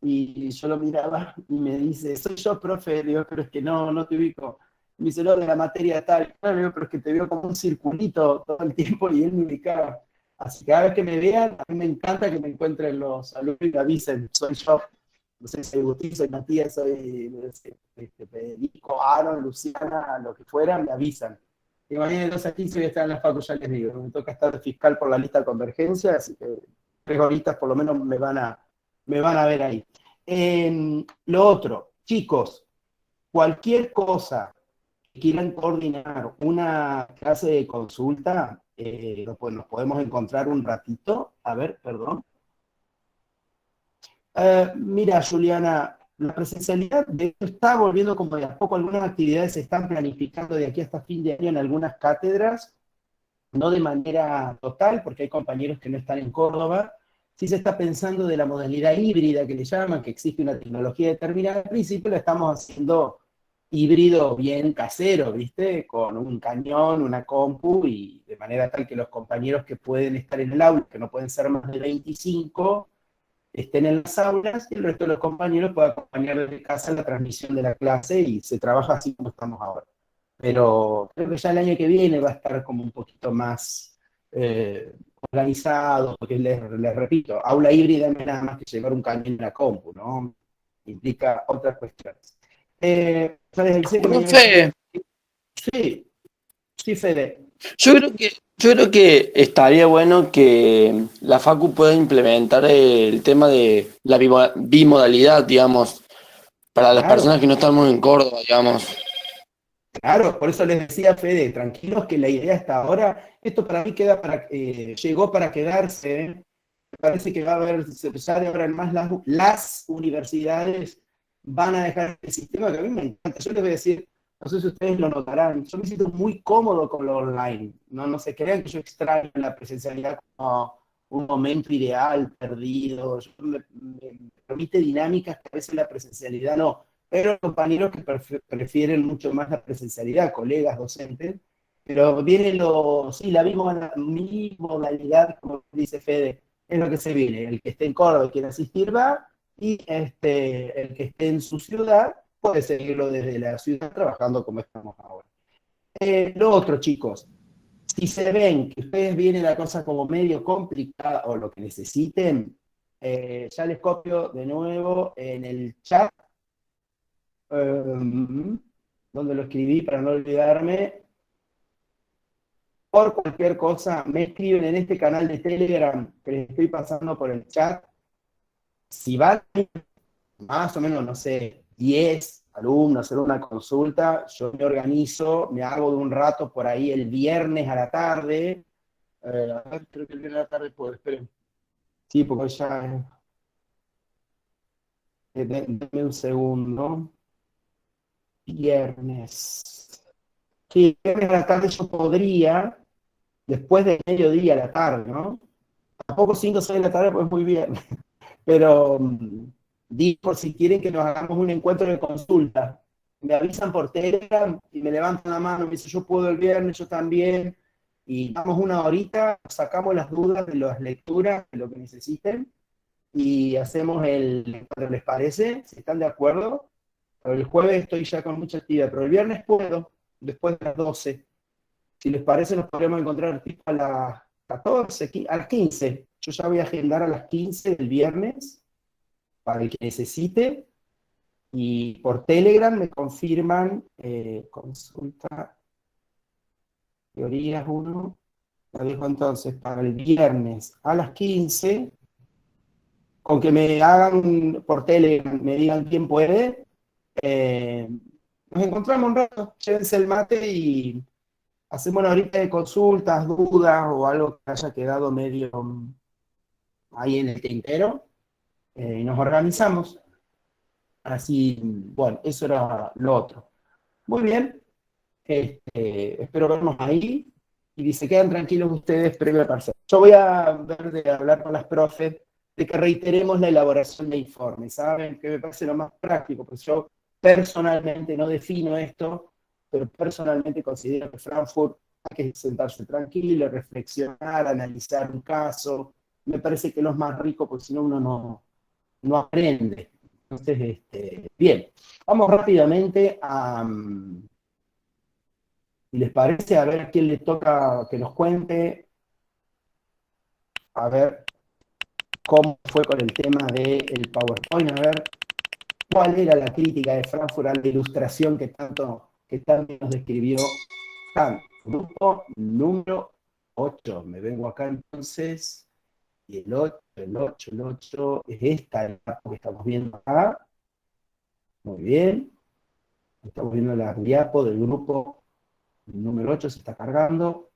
y yo lo miraba y me dice, soy yo, profe, digo, pero es que no te ubico. Me dice, no, de la materia tal, claro, digo, pero es que te veo como un circulito todo el tiempo y él me ubicaba. Así que cada vez que me vean, a mí me encanta que me encuentren los alumnos y me avisen, soy yo. No sé, soy Agustín, soy Matías, soy Federico, Aaron, Luciana, lo que fuera, me avisan. Y mañana de 2 a 15 voy a estar en la facu, ya les digo. Me toca estar de fiscal por la lista de convergencia, así que 3 horitas por lo menos me van a ver ahí. Lo otro, chicos, cualquier cosa que quieran coordinar una clase de consulta, pues nos podemos encontrar un ratito. A ver, perdón. Mira, Juliana, la presencialidad de hecho está volviendo como de a poco. Algunas actividades se están planificando de aquí hasta fin de año en algunas cátedras, no de manera total, porque hay compañeros que no están en Córdoba. Sí se está pensando de la modalidad híbrida que le llaman, que existe una tecnología determinada. Al principio la estamos haciendo híbrido bien casero, ¿viste? Con un cañón, una compu, y de manera tal que los compañeros que pueden estar en el aula, que no pueden ser más de 25, estén en las aulas y el resto de los compañeros pueda acompañar desde casa la transmisión de la clase y se trabaja así como estamos ahora. Pero creo que ya el año que viene va a estar como un poquito más organizado, porque les repito, aula híbrida no es nada más que llevar un cañón en la compu, ¿no? Implica otras cuestiones. Ya les avisé que mañana... Profe, Sí, sí, Fede. yo creo que estaría bueno que la Facu pueda implementar el tema de la bimodalidad, digamos, para las Claro, personas que no estamos en Córdoba, digamos. claro, por eso les decía, Fede, tranquilos que la idea hasta ahora, esto para mí llegó para quedarse, ¿eh? Me parece que va a haber, ya de ahora en más las universidades van a dejar el sistema que a mí me encanta. Yo les voy a decir, no sé si ustedes lo notarán, yo me siento muy cómodo con lo online. No se crean que yo extraño la presencialidad como un momento ideal, perdido. Me permite dinámicas que a veces la presencialidad no. Pero compañeros que prefieren mucho más la presencialidad, colegas, docentes. Pero viene sí, la bimodalidad, como dice Fede, es lo que se viene. El que esté en Córdoba y quiera asistir va, y el que esté en su ciudad puede seguirlo desde la ciudad trabajando como estamos ahora. Lo otro, chicos, si se ven que ustedes vienen la cosa como medio complicada o lo que necesiten, ya les copio de nuevo en el chat, donde lo escribí para no olvidarme. Por cualquier cosa, me escriben en este canal de Telegram que les estoy pasando por el chat. Si van más o menos, no sé, 10 alumnos a hacer una consulta, yo me organizo, me hago de un rato por ahí el viernes a la tarde. A ver, creo que el viernes a la tarde puedo, esperen. Sí, porque ya... Denme un segundo. Viernes. Sí, viernes a la tarde yo podría, después del mediodía a la tarde, ¿no? Tampoco 5 o 6 de la tarde, pues muy bien. Pero di por si quieren que nos hagamos un encuentro de consulta. Me avisan por Telegram y me levantan la mano, me dicen yo puedo el viernes, yo también. Y damos una horita, sacamos las dudas de las lecturas, de lo que necesiten, y hacemos ¿les parece? Si están de acuerdo. Pero el jueves estoy ya con mucha actividad, pero el viernes puedo, después de las 12. Si les parece, nos podríamos encontrar tipo a las 14, a las 15. Yo ya voy a agendar a las 15 del viernes para el que necesite. Y por Telegram me confirman consulta teorías 1. Lo dejo entonces para el viernes a las 15. Con que me hagan por Telegram, me digan quién puede. Nos encontramos un rato, llévense el mate y hacemos una horita de consultas, dudas o algo que haya quedado medio ahí en el tintero, y nos organizamos. Así, bueno, eso era lo otro. Muy bien, espero vernos ahí, y se quedan tranquilos ustedes previo al parcial. Yo voy a ver de hablar con las profes de que reiteremos la elaboración de informes, ¿saben? Que me parece lo más práctico, pues yo personalmente no defino esto, pero personalmente considero que Frankfurt hay que sentarse tranquilo, reflexionar, analizar un caso. Me parece que lo es más rico, porque si no uno no aprende. Entonces, bien, vamos rápidamente a, si les parece, a ver a quién le toca que nos cuente, a ver cómo fue con el tema del PowerPoint, a ver cuál era la crítica de Frankfurt a la ilustración que tanto nos describió Kant. Grupo número 8. Me vengo acá entonces, y el 8 es esta etapa que estamos viendo acá. Muy bien. Estamos viendo la diapo del grupo número 8, se está cargando.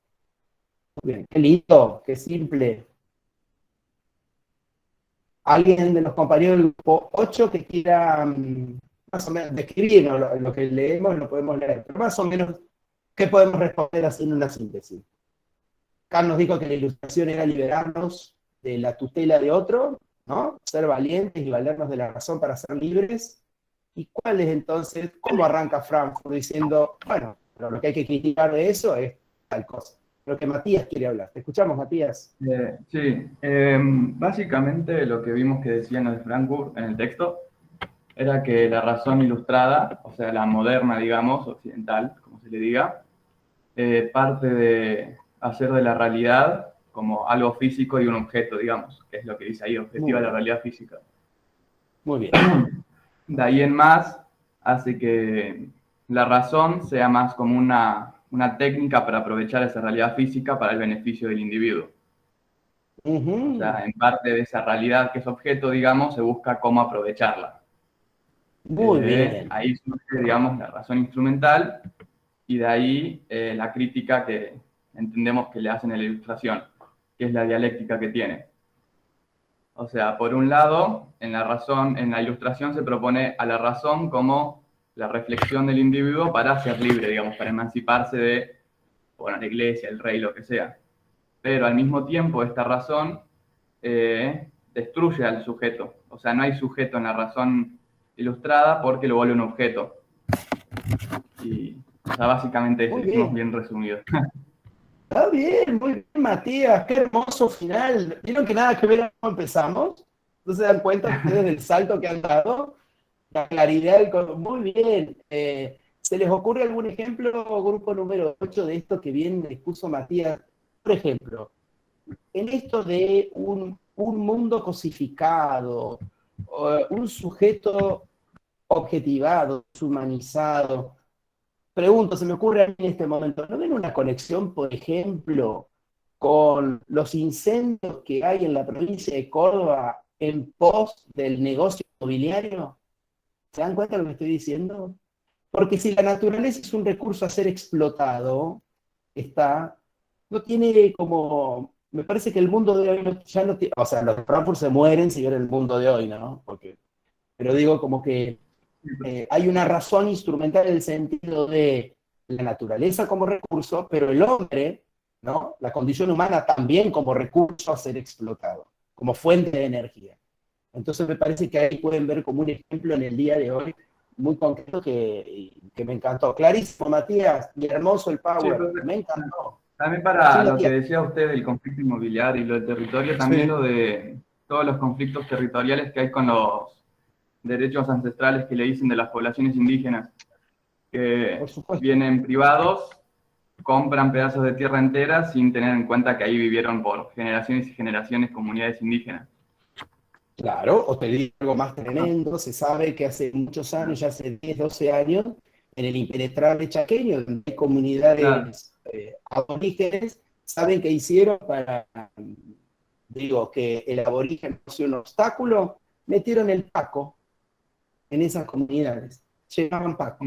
Muy bien, qué lindo, qué simple. ¿Alguien de los compañeros del grupo 8 que quiera más o menos describirnos lo que leemos? Lo podemos leer, pero más o menos, ¿qué podemos responder haciendo una síntesis? Kant nos dijo que la ilustración era liberarnos de la tutela de otro, ¿no? Ser valientes y valernos de la razón para ser libres, ¿Y cuál es entonces, cómo arranca Frankfurt diciendo, bueno, pero lo que hay que criticar de eso es tal cosa? Lo que Matías quiere hablar. ¿Te escuchamos, Matías? Sí, básicamente lo que vimos que decían los de Frankfurt en el texto era que la razón ilustrada, o sea, la moderna, digamos, occidental, como se le diga, parte de hacer de la realidad como algo físico y un objeto, digamos, que es lo que dice ahí, objetiva de la realidad física. Muy bien. De ahí en más, hace que la razón sea más como una técnica para aprovechar esa realidad física para el beneficio del individuo. O sea, en parte de esa realidad que es objeto, digamos, se busca cómo aprovecharla. Muy bien. Ahí surge, digamos, la razón instrumental y de ahí la crítica que entendemos que le hacen a la ilustración, que es la dialéctica que tiene. O sea, por un lado, en la ilustración se propone a la razón como la reflexión del individuo para ser libre, digamos, para emanciparse de, bueno, la iglesia, el rey, lo que sea. Pero al mismo tiempo esta razón destruye al sujeto. O sea, no hay sujeto en la razón ilustrada porque lo vuelve un objeto. Y, o sea, básicamente eso, hicimos bien resumido. Está bien, muy bien, Matías, qué hermoso final. ¿Vieron que nada que ver a cómo empezamos? ¿No se dan cuenta ustedes del salto que han dado? La claridad, muy bien. ¿Se les ocurre algún ejemplo, grupo número 8, de esto que bien expuso Matías? Por ejemplo, en esto de un mundo cosificado, un sujeto objetivado, deshumanizado. Pregunto, se me ocurre a mí en este momento, ¿no ven una conexión, por ejemplo, con los incendios que hay en la provincia de Córdoba en pos del negocio inmobiliario? ¿Se dan cuenta de lo que estoy diciendo? Porque si la naturaleza es un recurso a ser explotado, no tiene como, me parece que el mundo de hoy ya no tiene, o sea, los de Frankfurt se mueren si ven el mundo de hoy, ¿no? Pero digo como que hay una razón instrumental en el sentido de la naturaleza como recurso, pero el hombre, ¿no? La condición humana también como recurso a ser explotado, como fuente de energía. Entonces me parece que ahí pueden ver como un ejemplo en el día de hoy muy concreto que me encantó. Clarísimo, Matías, y hermoso el power, Sí, me encantó. También para Sí, lo que Matías. decía usted del conflicto inmobiliario y lo del territorio, también Sí. lo de todos los conflictos territoriales que hay con los derechos ancestrales que le dicen de las poblaciones indígenas, que vienen privados, compran pedazos de tierra entera sin tener en cuenta que ahí vivieron por generaciones y generaciones comunidades indígenas. Claro, o te digo algo más tremendo, se sabe que hace muchos años, ya hace 10, 12 años, en el impenetrable chaqueño, donde hay comunidades aborígenes, saben qué hicieron para, digo, que el aborigen no sea un obstáculo, metieron el Paco en esas comunidades, llevaban Paco.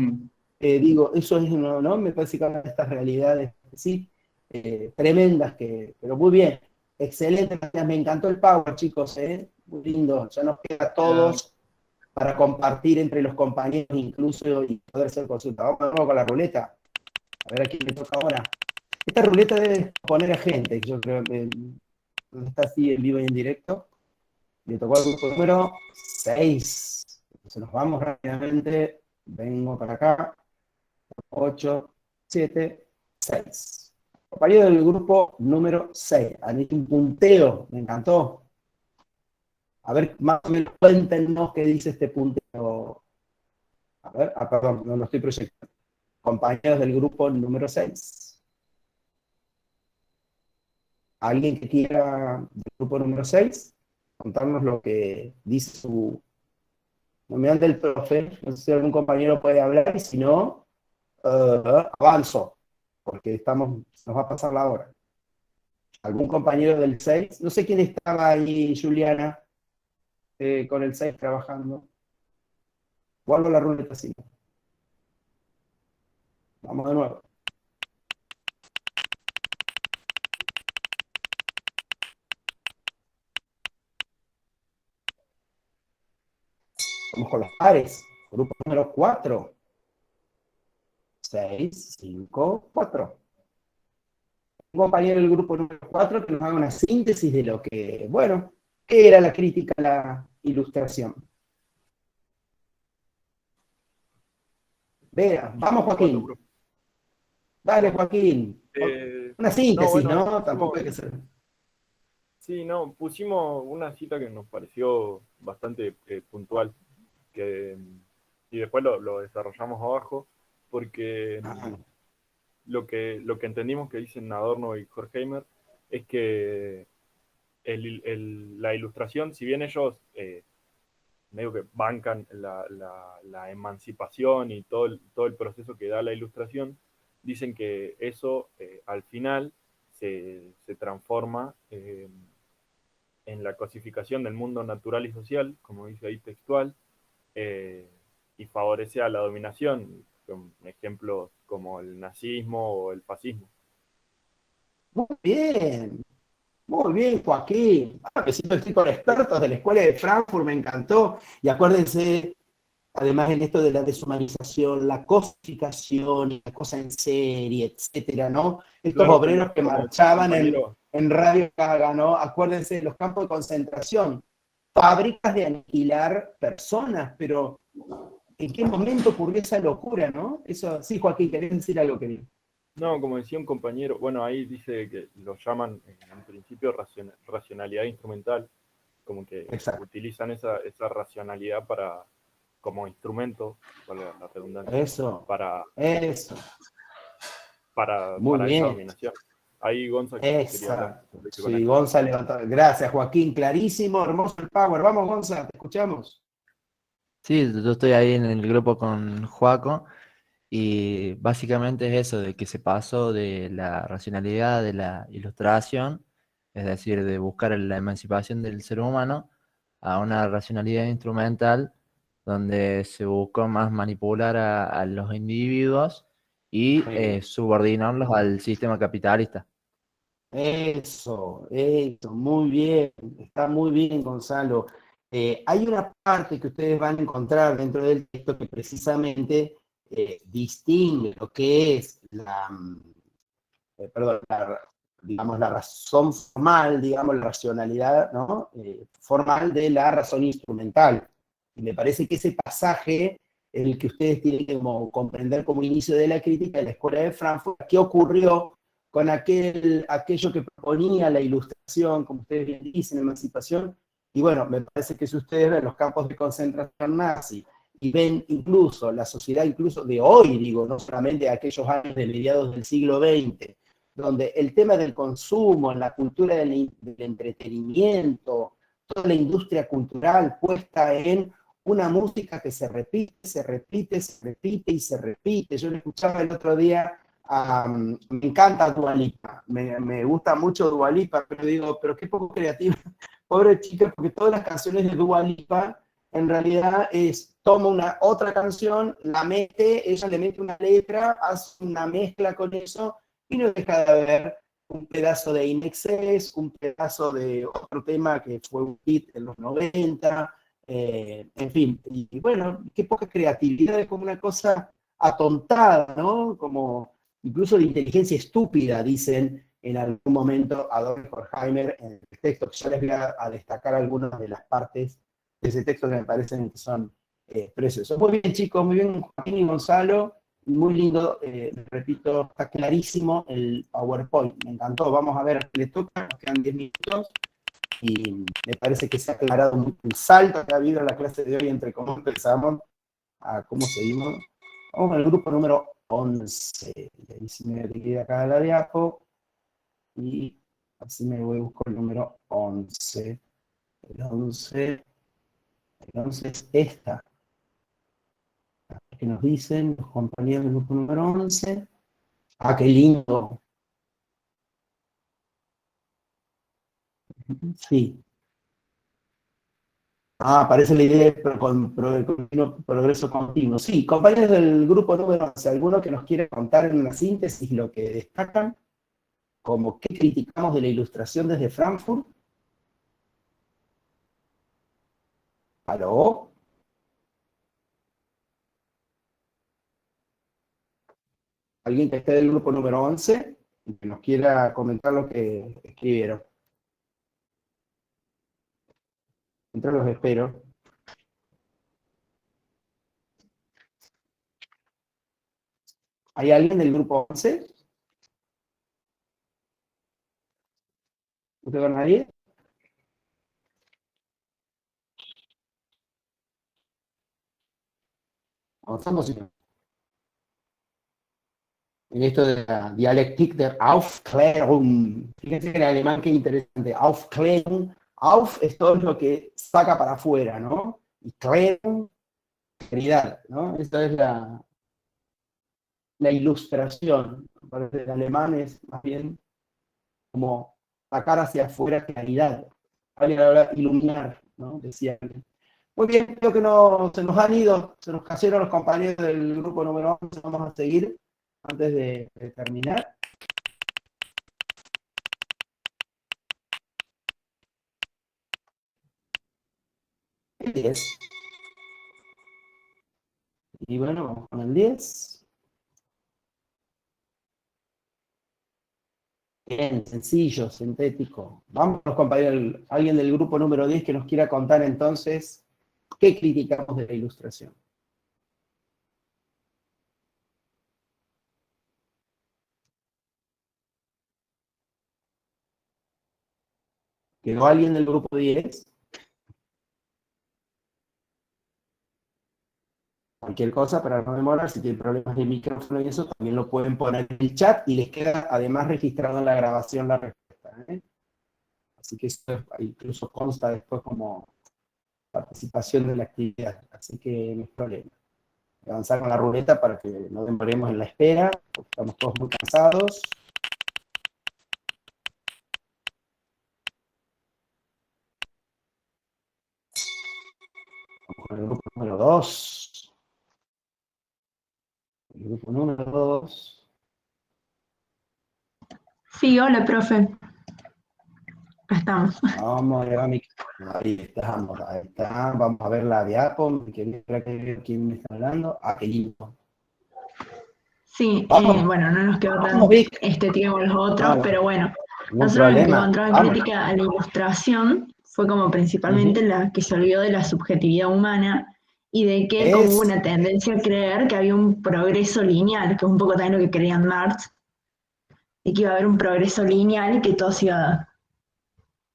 Digo, eso es, ¿no? Me parece que hablan de estas realidades, sí, tremendas, pero muy bien, excelente, me encantó el power, chicos, muy lindo, ya nos queda a todos para compartir entre los compañeros incluso y poder hacer consulta. Vamos con la ruleta, a ver a quién le toca ahora. Esta ruleta debe poner a gente, yo creo que está así en vivo y en directo. Le tocó al grupo número 6. Entonces nos vamos rápidamente, vengo para acá. 8, 7, 6. Compañero del grupo número 6. Han hecho un punteo, me encantó. A ver, más o menos cuéntenos qué dice este punteo. A ver, perdón, no lo estoy proyectando. Compañeros del grupo número 6. ¿Alguien que quiera del grupo número 6? Contarnos lo que dice su nominante del profe. No sé si algún compañero puede hablar, y si no, avanzo, porque nos va a pasar la hora. ¿Algún compañero del 6? No sé quién estaba ahí, Juliana, con el 6 trabajando. Guardo la ruleta así. Vamos de nuevo. Vamos con los pares. Grupo número 4. 6, 5, 4. Un compañero del grupo número 4 que nos haga una síntesis de lo que, bueno, ¿qué era la crítica a la ilustración? Vea, vamos Joaquín. profe. Dale Joaquín. Una síntesis, bueno, ¿no? Tampoco hay que ser... sí, no, pusimos una cita que nos pareció bastante puntual, y después lo desarrollamos abajo, porque lo que entendimos que dicen Adorno y Horkheimer es que la ilustración, si bien ellos medio que bancan la emancipación y todo el proceso que da la ilustración, dicen que eso al final se transforma en la cosificación del mundo natural y social, como dice ahí textual, eh, y favorece a la dominación, con ejemplos como el nazismo o el fascismo. Muy bien, Joaquín. Ah, me siento estoy con expertos de la Escuela de Frankfurt, me encantó. Y acuérdense, además en esto de la deshumanización, la cosificación, la cosa en serie, etcétera, ¿no? Estos Claro, obreros que como decía el marchaban compañero, en Radio Gaga, ¿no? Acuérdense de los campos de concentración, fábricas de aniquilar personas, pero ¿en qué momento ocurrió esa locura, no? Eso, sí, Joaquín, ¿querés decir algo, querido? no, como decía un compañero, bueno, ahí dice que lo llaman en principio racionalidad instrumental, como que Exacto. utilizan esa racionalidad como instrumento, valga la redundancia, Eso. Muy para esa bien. dominación. Ahí Gonza quería hablar. Exacto. Sí, Gonza levantó. Gracias, Joaquín. Clarísimo, hermoso el power. Vamos, Gonza, te escuchamos. Sí, yo estoy ahí en el grupo con Joaco y básicamente es eso, de que se pasó de la racionalidad de la ilustración, es decir, de buscar la emancipación del ser humano, a una racionalidad instrumental donde se buscó más manipular a los individuos y subordinarlos al sistema capitalista. Eso, muy bien. Está muy bien, Gonzalo. Hay una parte que ustedes van a encontrar dentro del texto que precisamente distingue lo que es digamos, la razón formal, digamos, la racionalidad, ¿no? Formal de la razón instrumental. Y me parece que ese pasaje, el que ustedes tienen que comprender como inicio de la crítica de la Escuela de Frankfurt, ¿qué ocurrió con aquello que proponía la ilustración, como ustedes bien dicen, emancipación? Y bueno, me parece que si ustedes ven los campos de concentración nazi y ven incluso la sociedad incluso de hoy, digo, no solamente de aquellos años de mediados del siglo XX, donde el tema del consumo, en la cultura del entretenimiento, toda la industria cultural puesta en una música que se repite, se repite, se repite y se repite. Yo le escuchaba el otro día, me encanta Dua Lipa, me gusta mucho Dua Lipa, pero digo, pero qué poco creativa, pobre chica, porque todas las canciones de Dua Lipa en realidad toma una otra canción, la mete, ella le mete una letra, hace una mezcla con eso, y no deja de haber un pedazo de In Excess, un pedazo de otro tema que fue un hit en los 90, en fin, y bueno, qué poca creatividad, es como una cosa atontada, ¿no? Como incluso de inteligencia estúpida, dicen en algún momento Adorno y Horkheimer en el texto, que yo les voy a destacar algunas de las partes de ese texto que me parecen que son preciosos. Muy bien, chicos, muy bien, Joaquín y Gonzalo. Muy lindo, repito, está clarísimo el PowerPoint, me encantó. Vamos a ver a qué le toca, nos quedan 10 minutos y me parece que se ha aclarado mucho el salto que ha habido en la clase de hoy entre cómo empezamos a cómo seguimos. Vamos con el grupo número 11. Y ahí sí me voy a acá a la diapo y así me voy a buscar el número 11. El 11 es esta. Que nos dicen los compañeros del grupo número 11. Ah, qué lindo. Sí. Ah, aparece la idea de progreso continuo. Sí, compañeros del grupo número 11, ¿alguno que nos quiere contar en una síntesis lo que destacan? Como qué criticamos de la ilustración desde Frankfurt. ¿Aló? ¿Alguien que esté del grupo número 11 y que nos quiera comentar lo que escribieron? Mientras los espero. ¿Hay alguien del grupo 11? ¿No tengo a nadie? Avanzamos. En esto de la Dialektik der Aufklärung. Fíjense en alemán qué interesante. Aufklärung. Auf es todo lo que saca para afuera, ¿no? Y Klärung, claridad, ¿no? Esta es la ilustración. Parece que el alemán es más bien como sacar hacia afuera claridad. Habla de iluminar, ¿no? Decían. Muy bien, creo que no, se nos han ido, se nos cayeron los compañeros del grupo número 11, vamos a seguir antes de terminar. El 10. Y bueno, vamos con el 10. Bien, sencillo, sintético. Vamos, compañeros, alguien del grupo número 10 que nos quiera contar entonces qué criticamos de la ilustración. ¿Quedó alguien del grupo 10? Cualquier cosa para no demorar, si tienen problemas de micrófono y eso, también lo pueden poner en el chat y les queda además registrado en la grabación la respuesta, ¿eh? Así que esto incluso consta después como participación de la actividad, así que no hay problema. Voy a avanzar con la ruleta para que no demoremos en la espera, porque estamos todos muy cansados. Vamos con el grupo número 2. El grupo número 2. Sí, hola, profe. Estamos. Vamos, ahí estamos, ahí está. Vamos a ver la diapo, quién me está hablando. Ah, qué lindo. Sí, Vamos. bueno, no nos quedó tan Vamos, Vic. estético como los otros, Vale. pero bueno, Ningún nosotros lo que problema. encontramos en Vamos. crítica a la ilustración fue como principalmente la que se olvidó de la subjetividad humana y de que como hubo una tendencia a creer que había un progreso lineal, que es un poco también lo que creían Marx, y que iba a haber un progreso lineal y que todo se iba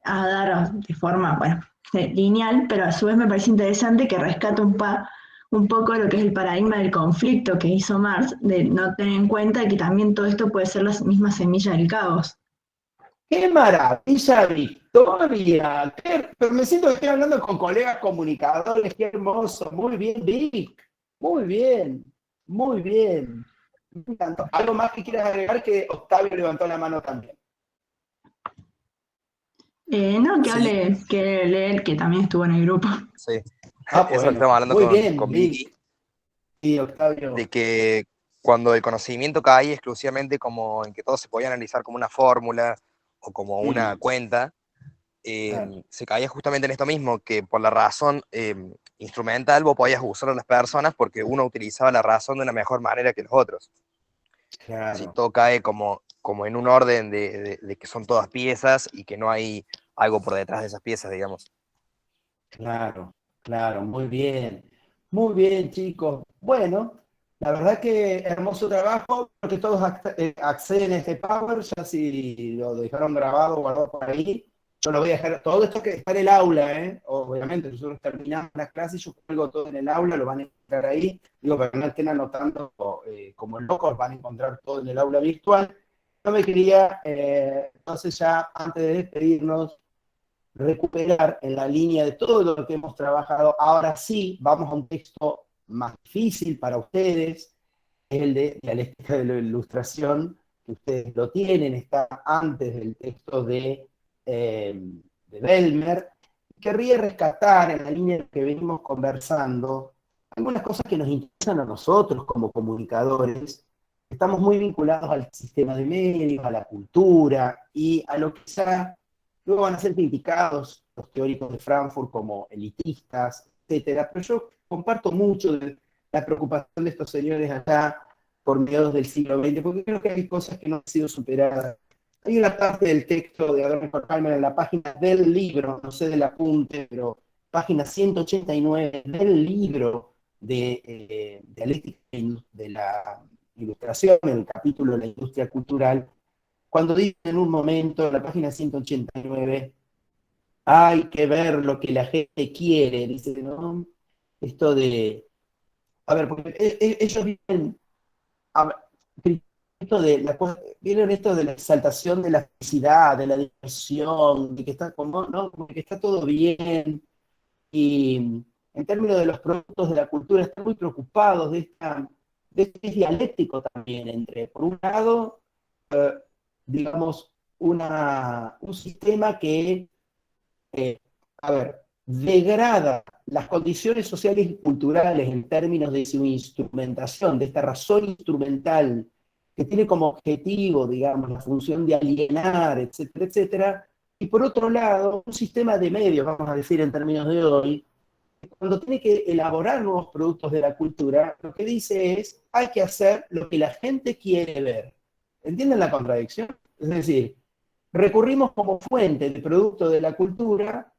a dar de forma, bueno, lineal, pero a su vez me parece interesante que rescata un poco lo que es el paradigma del conflicto que hizo Marx, de no tener en cuenta que también todo esto puede ser la misma semilla del caos. ¡Qué maravilla, Victoria! Pero me siento que estoy hablando con colegas comunicadores, qué hermoso. Muy bien, Vic. Muy bien, muy bien. Me encantó. ¿Algo más que quieras agregar? Que Octavio levantó la mano también. No, que hable, que lee, que también estuvo en el grupo. Sí. Ah, Eso bueno. estamos hablando Muy con, bien, con Vic. Vicky, Sí, Octavio. de que cuando el conocimiento caía exclusivamente como en que todo se podía analizar como una fórmula o como una cuenta, Claro. se caía justamente en esto mismo, que por la razón instrumental vos podías usar a las personas porque uno utilizaba la razón de una mejor manera que los otros. Claro. Si todo cae como en un orden de que son todas piezas y que no hay algo por detrás de esas piezas, digamos. Claro, claro, muy bien. Muy bien, chicos. Bueno, la verdad que hermoso trabajo, porque todos acceden a este Power, ya si lo dejaron grabado o guardado por ahí, yo lo voy a dejar, todo esto que está en el aula, obviamente nosotros terminamos las clases, yo cuelgo todo en el aula, lo van a encontrar ahí, digo, para que no estén anotando como locos, van a encontrar todo en el aula virtual. Yo me quería, entonces ya antes de despedirnos, recuperar en la línea de todo lo que hemos trabajado. Ahora sí, vamos a un texto más difícil para ustedes, el de Dialéctica de la Ilustración, que ustedes lo tienen, está antes del texto de Bellmer. Querría rescatar en la línea que venimos conversando algunas cosas que nos interesan a nosotros como comunicadores. Estamos muy vinculados al sistema de medios, a la cultura y a lo que quizá luego van a ser criticados los teóricos de Frankfurt como elitistas, etcétera. Pero yo comparto mucho de la preocupación de estos señores allá por mediados del siglo XX, porque creo que hay cosas que no han sido superadas. Hay una parte del texto de Adorno Horkheimer en la página del libro, no sé del apunte, pero página 189 del libro de Dialéctica de la Ilustración, en el capítulo de la industria cultural, cuando dice en un momento, en la página 189, hay que ver lo que la gente quiere, dice, ¿no? Esto de, a ver, porque ellos vienen, vienen esto de la exaltación de la felicidad, de la diversión, de que está, ¿no? Como que está todo bien, y en términos de los productos de la cultura, están muy preocupados de este dialéctico también entre, por un lado, digamos, un sistema que, a ver, degrada las condiciones sociales y culturales en términos de su instrumentación, de esta razón instrumental que tiene como objetivo, digamos, la función de alienar, etcétera, etcétera, y por otro lado, un sistema de medios, vamos a decir en términos de hoy, cuando tiene que elaborar nuevos productos de la cultura, lo que dice es, hay que hacer lo que la gente quiere ver. ¿Entienden la contradicción? Es decir, recurrimos como fuente de producto de la cultura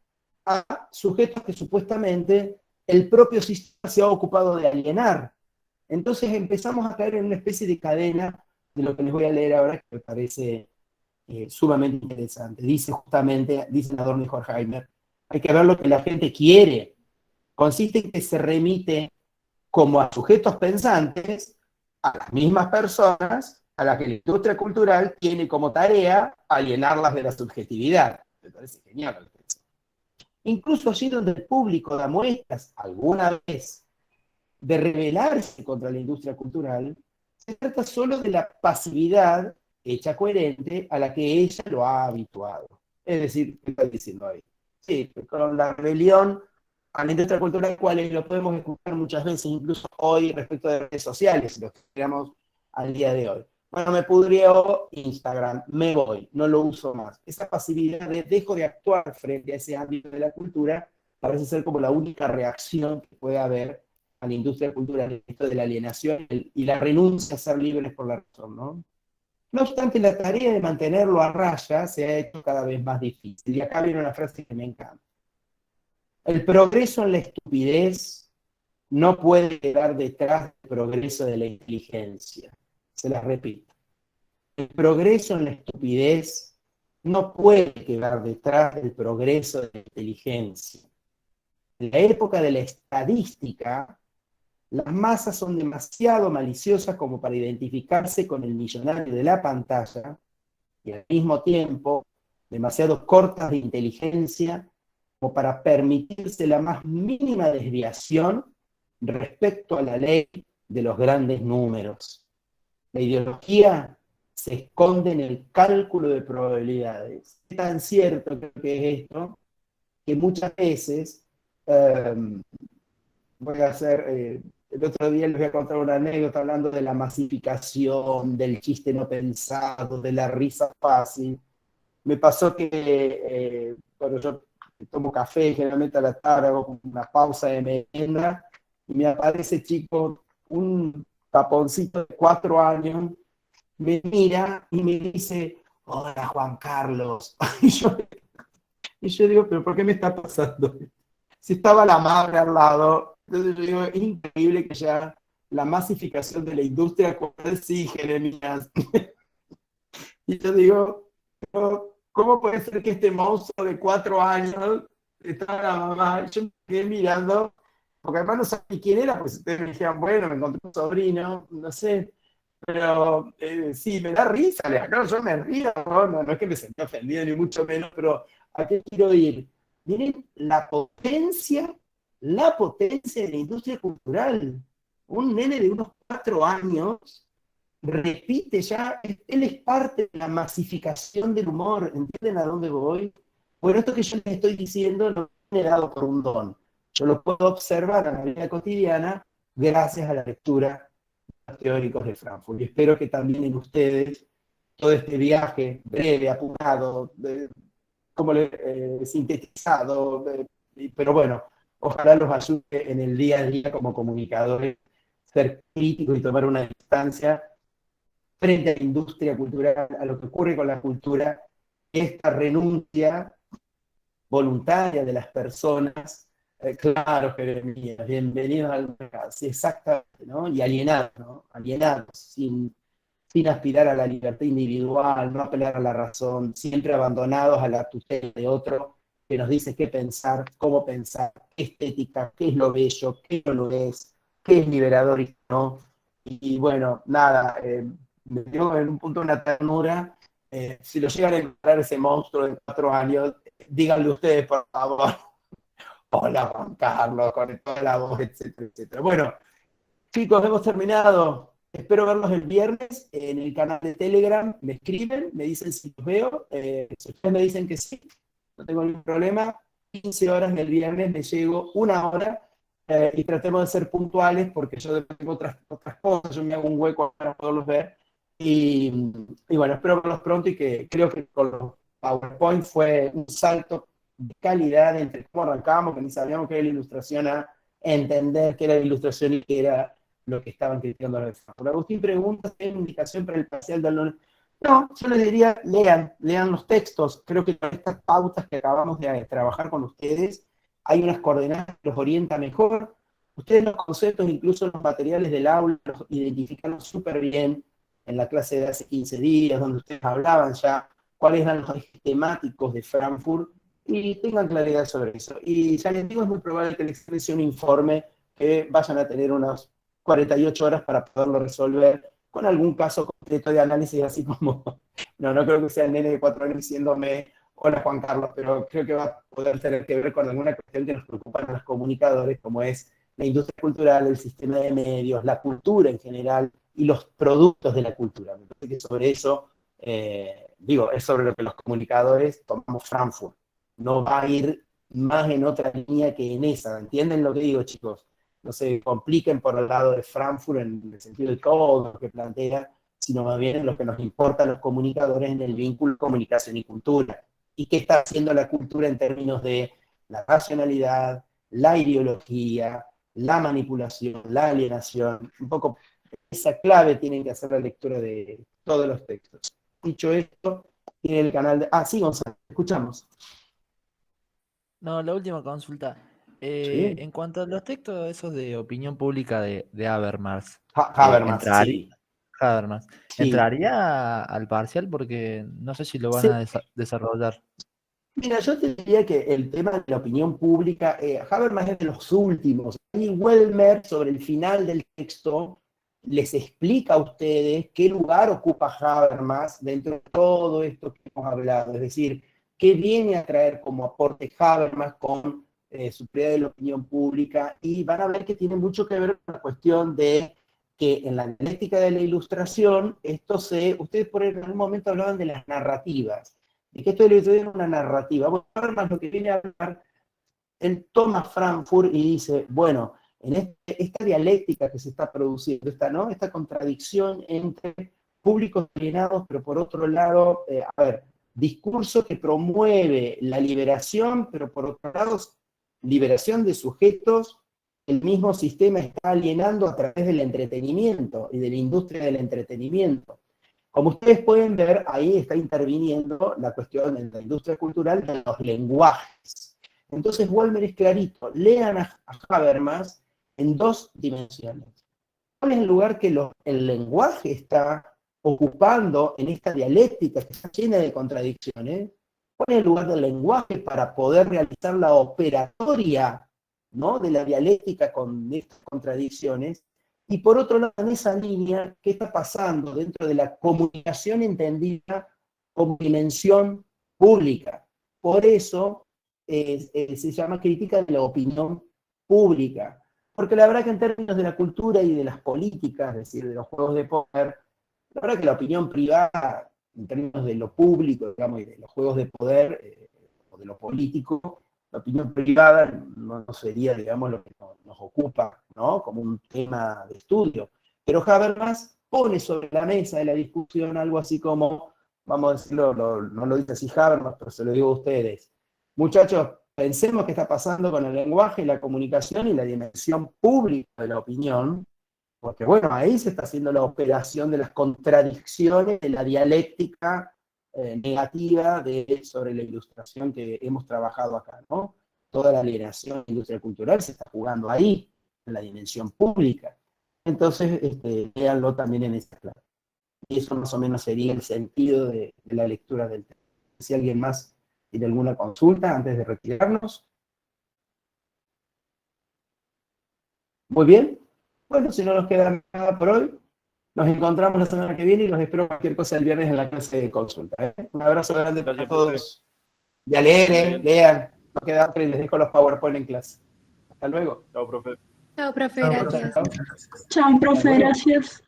a sujetos que supuestamente el propio sistema se ha ocupado de alienar. Entonces empezamos a caer en una especie de cadena de lo que les voy a leer ahora, que me parece sumamente interesante. Dice justamente, dice Adorno y Horkheimer, hay que ver lo que la gente quiere. Consiste en que se remite como a sujetos pensantes a las mismas personas a las que la industria cultural tiene como tarea alienarlas de la subjetividad. Me parece genial. Incluso allí donde el público da muestras alguna vez de rebelarse contra la industria cultural, se trata solo de la pasividad hecha coherente a la que ella lo ha habituado. Es decir, ¿qué está diciendo ahí? Sí, con la rebelión a la industria cultural, cuales lo podemos escuchar muchas veces, incluso hoy respecto de redes sociales, lo que tenemos al día de hoy. Bueno, me pudrió Instagram, me voy, no lo uso más. Esa pasividad de dejo de actuar frente a ese ámbito de la cultura parece ser como la única reacción que puede haber a la industria cultural, esto de la alienación y la renuncia a ser libres por la razón, ¿no? No obstante, la tarea de mantenerlo a raya se ha hecho cada vez más difícil. Y acá viene una frase que me encanta. El progreso en la estupidez no puede quedar detrás del progreso de la inteligencia. Se las repito. El progreso en la estupidez no puede quedar detrás del progreso de la inteligencia. En la época de la estadística, las masas son demasiado maliciosas como para identificarse con el millonario de la pantalla y al mismo tiempo demasiado cortas de inteligencia como para permitirse la más mínima desviación respecto a la ley de los grandes números. La ideología se esconde en el cálculo de probabilidades. Es tan cierto creo que es esto, que muchas veces, voy a hacer, el otro día les voy a contar una anécdota hablando de la masificación, del chiste no pensado, de la risa fácil. Me pasó que, bueno, yo tomo café generalmente a la tarde, hago una pausa de merienda, y me aparece, chico, un taponcito de 4 años, me mira y me dice, hola Juan Carlos. Y yo digo, pero ¿por qué me está pasando? Si estaba la madre al lado. Entonces yo digo, es increíble que ya la masificación de la industria cultural sí, Jeremías. Y yo digo, ¿cómo puede ser que este monstruo de 4 años estaba la mamá? Yo me quedé mirando, porque además no sabía quién era, pues ustedes me dijeron, bueno, me encontré un sobrino, no sé, pero sí, me da risa, claro, yo me río, no es que me sentí ofendido ni mucho menos, pero ¿a qué quiero ir? Miren la potencia de la industria cultural. Un nene de unos 4 años repite ya, él es parte de la masificación del humor, ¿entienden a dónde voy? Bueno, esto que yo les estoy diciendo no viene dado por un don, yo lo puedo observar en la vida cotidiana gracias a la lectura de los teóricos de Frankfurt, y espero que también en ustedes todo este viaje breve, apurado, sintetizado, pero bueno, ojalá los ayude en el día a día como comunicadores, ser críticos y tomar una distancia frente a la industria cultural, a lo que ocurre con la cultura, esta renuncia voluntaria de las personas Claro, Jeremías, bienvenidos al mercado. Sí, exactamente, ¿no? Y alienados, ¿no? Alienados, sin aspirar a la libertad individual, no apelar a la razón, siempre abandonados a la tutela de otro que nos dice qué pensar, cómo pensar, qué estética, qué es lo bello, qué no lo es, qué es liberador y no. Y bueno, nada, me dio en un punto una ternura. Si lo llegan a encontrar ese monstruo de 4 años, díganle ustedes, por favor. Hola, Juan Carlos, con toda la voz, etcétera, etcétera. Bueno, chicos, hemos terminado. Espero verlos el viernes en el canal de Telegram. Me escriben, me dicen si los veo. Si ustedes me dicen que sí, no tengo ningún problema. 15 horas del viernes me llego, 1 hora, y tratemos de ser puntuales porque yo tengo otras cosas, yo me hago un hueco para poderlos ver. Y bueno, espero verlos pronto y que creo que con los PowerPoint fue un salto de calidad entre cómo arrancábamos, que ni sabíamos qué era la ilustración, a entender qué era la ilustración y qué era lo que estaban criticando los exámenes. Agustín pregunta si hay una indicación para el parcial del lunes. No, yo les diría, lean los textos. Creo que con estas pautas que acabamos de trabajar con ustedes, hay unas coordenadas que los orienta mejor. Ustedes los conceptos, incluso los materiales del aula, los identificaron súper bien en la clase de hace 15 días, donde ustedes hablaban ya cuáles eran los ejes temáticos de Frankfurt, y tengan claridad sobre eso. Y ya les digo, es muy probable que les exprese un informe que vayan a tener unas 48 horas para poderlo resolver con algún caso concreto de análisis, así como, no creo que sea el nene de 4 años diciéndome, hola Juan Carlos, pero creo que va a poder tener que ver con alguna cuestión que nos preocupa a los comunicadores, como es la industria cultural, el sistema de medios, la cultura en general y los productos de la cultura. Me parece que sobre eso, es sobre lo que los comunicadores tomamos Frankfurt. No va a ir más en otra línea que en esa. ¿Entienden lo que digo, chicos? No se compliquen por el lado de Frankfurt en el sentido de todo lo que plantea, sino más bien en lo que nos importa a los comunicadores en el vínculo comunicación y cultura. ¿Y qué está haciendo la cultura en términos de la racionalidad, la ideología, la manipulación, la alienación? Un poco esa clave tienen que hacer la lectura de todos los textos. Dicho esto, tiene el canal de... sí, Gonzalo, escuchamos. No, la última consulta. Sí. En cuanto a los textos esos de opinión pública de Habermas, Habermas, sí. Habermas, Sí. ¿entraría al parcial? Porque no sé si lo van a desarrollar. Mira, yo te diría que el tema de la opinión pública, Habermas es de los últimos. Y Welmer, sobre el final del texto, les explica a ustedes qué lugar ocupa Habermas dentro de todo esto que hemos hablado. Es decir, qué viene a traer como aporte Habermas con su teoría de la opinión pública, y van a ver que tiene mucho que ver con la cuestión de que en la dialéctica de la ilustración, ustedes por en algún momento hablaban de las narrativas, de que esto de la ilustración es una narrativa. Bueno, Habermas lo que viene a hablar, él toma Frankfurt y dice, bueno, en esta dialéctica que se está produciendo, esta contradicción entre públicos alienados, pero por otro lado, discurso que promueve la liberación, pero por otro lado, liberación de sujetos, el mismo sistema está alienando a través del entretenimiento y de la industria del entretenimiento. Como ustedes pueden ver, ahí está interviniendo la cuestión de la industria cultural de los lenguajes. Entonces, Welmer es clarito, lean a Habermas en 2 dimensiones. ¿Cuál es el lugar que el lenguaje está ocupando en esta dialéctica que está llena de contradicciones? ¿Cuál es el lugar del lenguaje para poder realizar la operatoria, ¿no?, de la dialéctica con estas contradicciones? Y por otro lado, en esa línea, ¿qué está pasando dentro de la comunicación entendida como dimensión pública? Por eso se llama crítica de la opinión pública. Porque la verdad que en términos de la cultura y de las políticas, es decir, de los juegos de poder, la verdad que la opinión privada, en términos de lo público, digamos, y de los juegos de poder, o de lo político, la opinión privada no sería, digamos, lo que nos ocupa, ¿no?, como un tema de estudio. Pero Habermas pone sobre la mesa de la discusión algo así como, vamos a decirlo, no lo dice así Habermas, pero se lo digo a ustedes. Muchachos, pensemos qué está pasando con el lenguaje, la comunicación y la dimensión pública de la opinión, porque bueno, ahí se está haciendo la operación de las contradicciones de la dialéctica negativa sobre la ilustración que hemos trabajado acá, ¿no? toda la alienación de la industria cultural se está jugando ahí, en la dimensión pública. Entonces, léanlo también en esta clave. Y eso más o menos sería el sentido de la lectura del tema. Si alguien más tiene alguna consulta antes de retirarnos. Muy bien. Bueno, si no nos queda nada por hoy, nos encontramos la semana que viene y los espero cualquier cosa el viernes en la clase de consulta. Un abrazo grande para todos. Ya lean. No queda otra y les dejo los PowerPoint en clase. Hasta luego. Chao, profe. Chao, profe, Chao, gracias. profe. Chao, profe, gracias.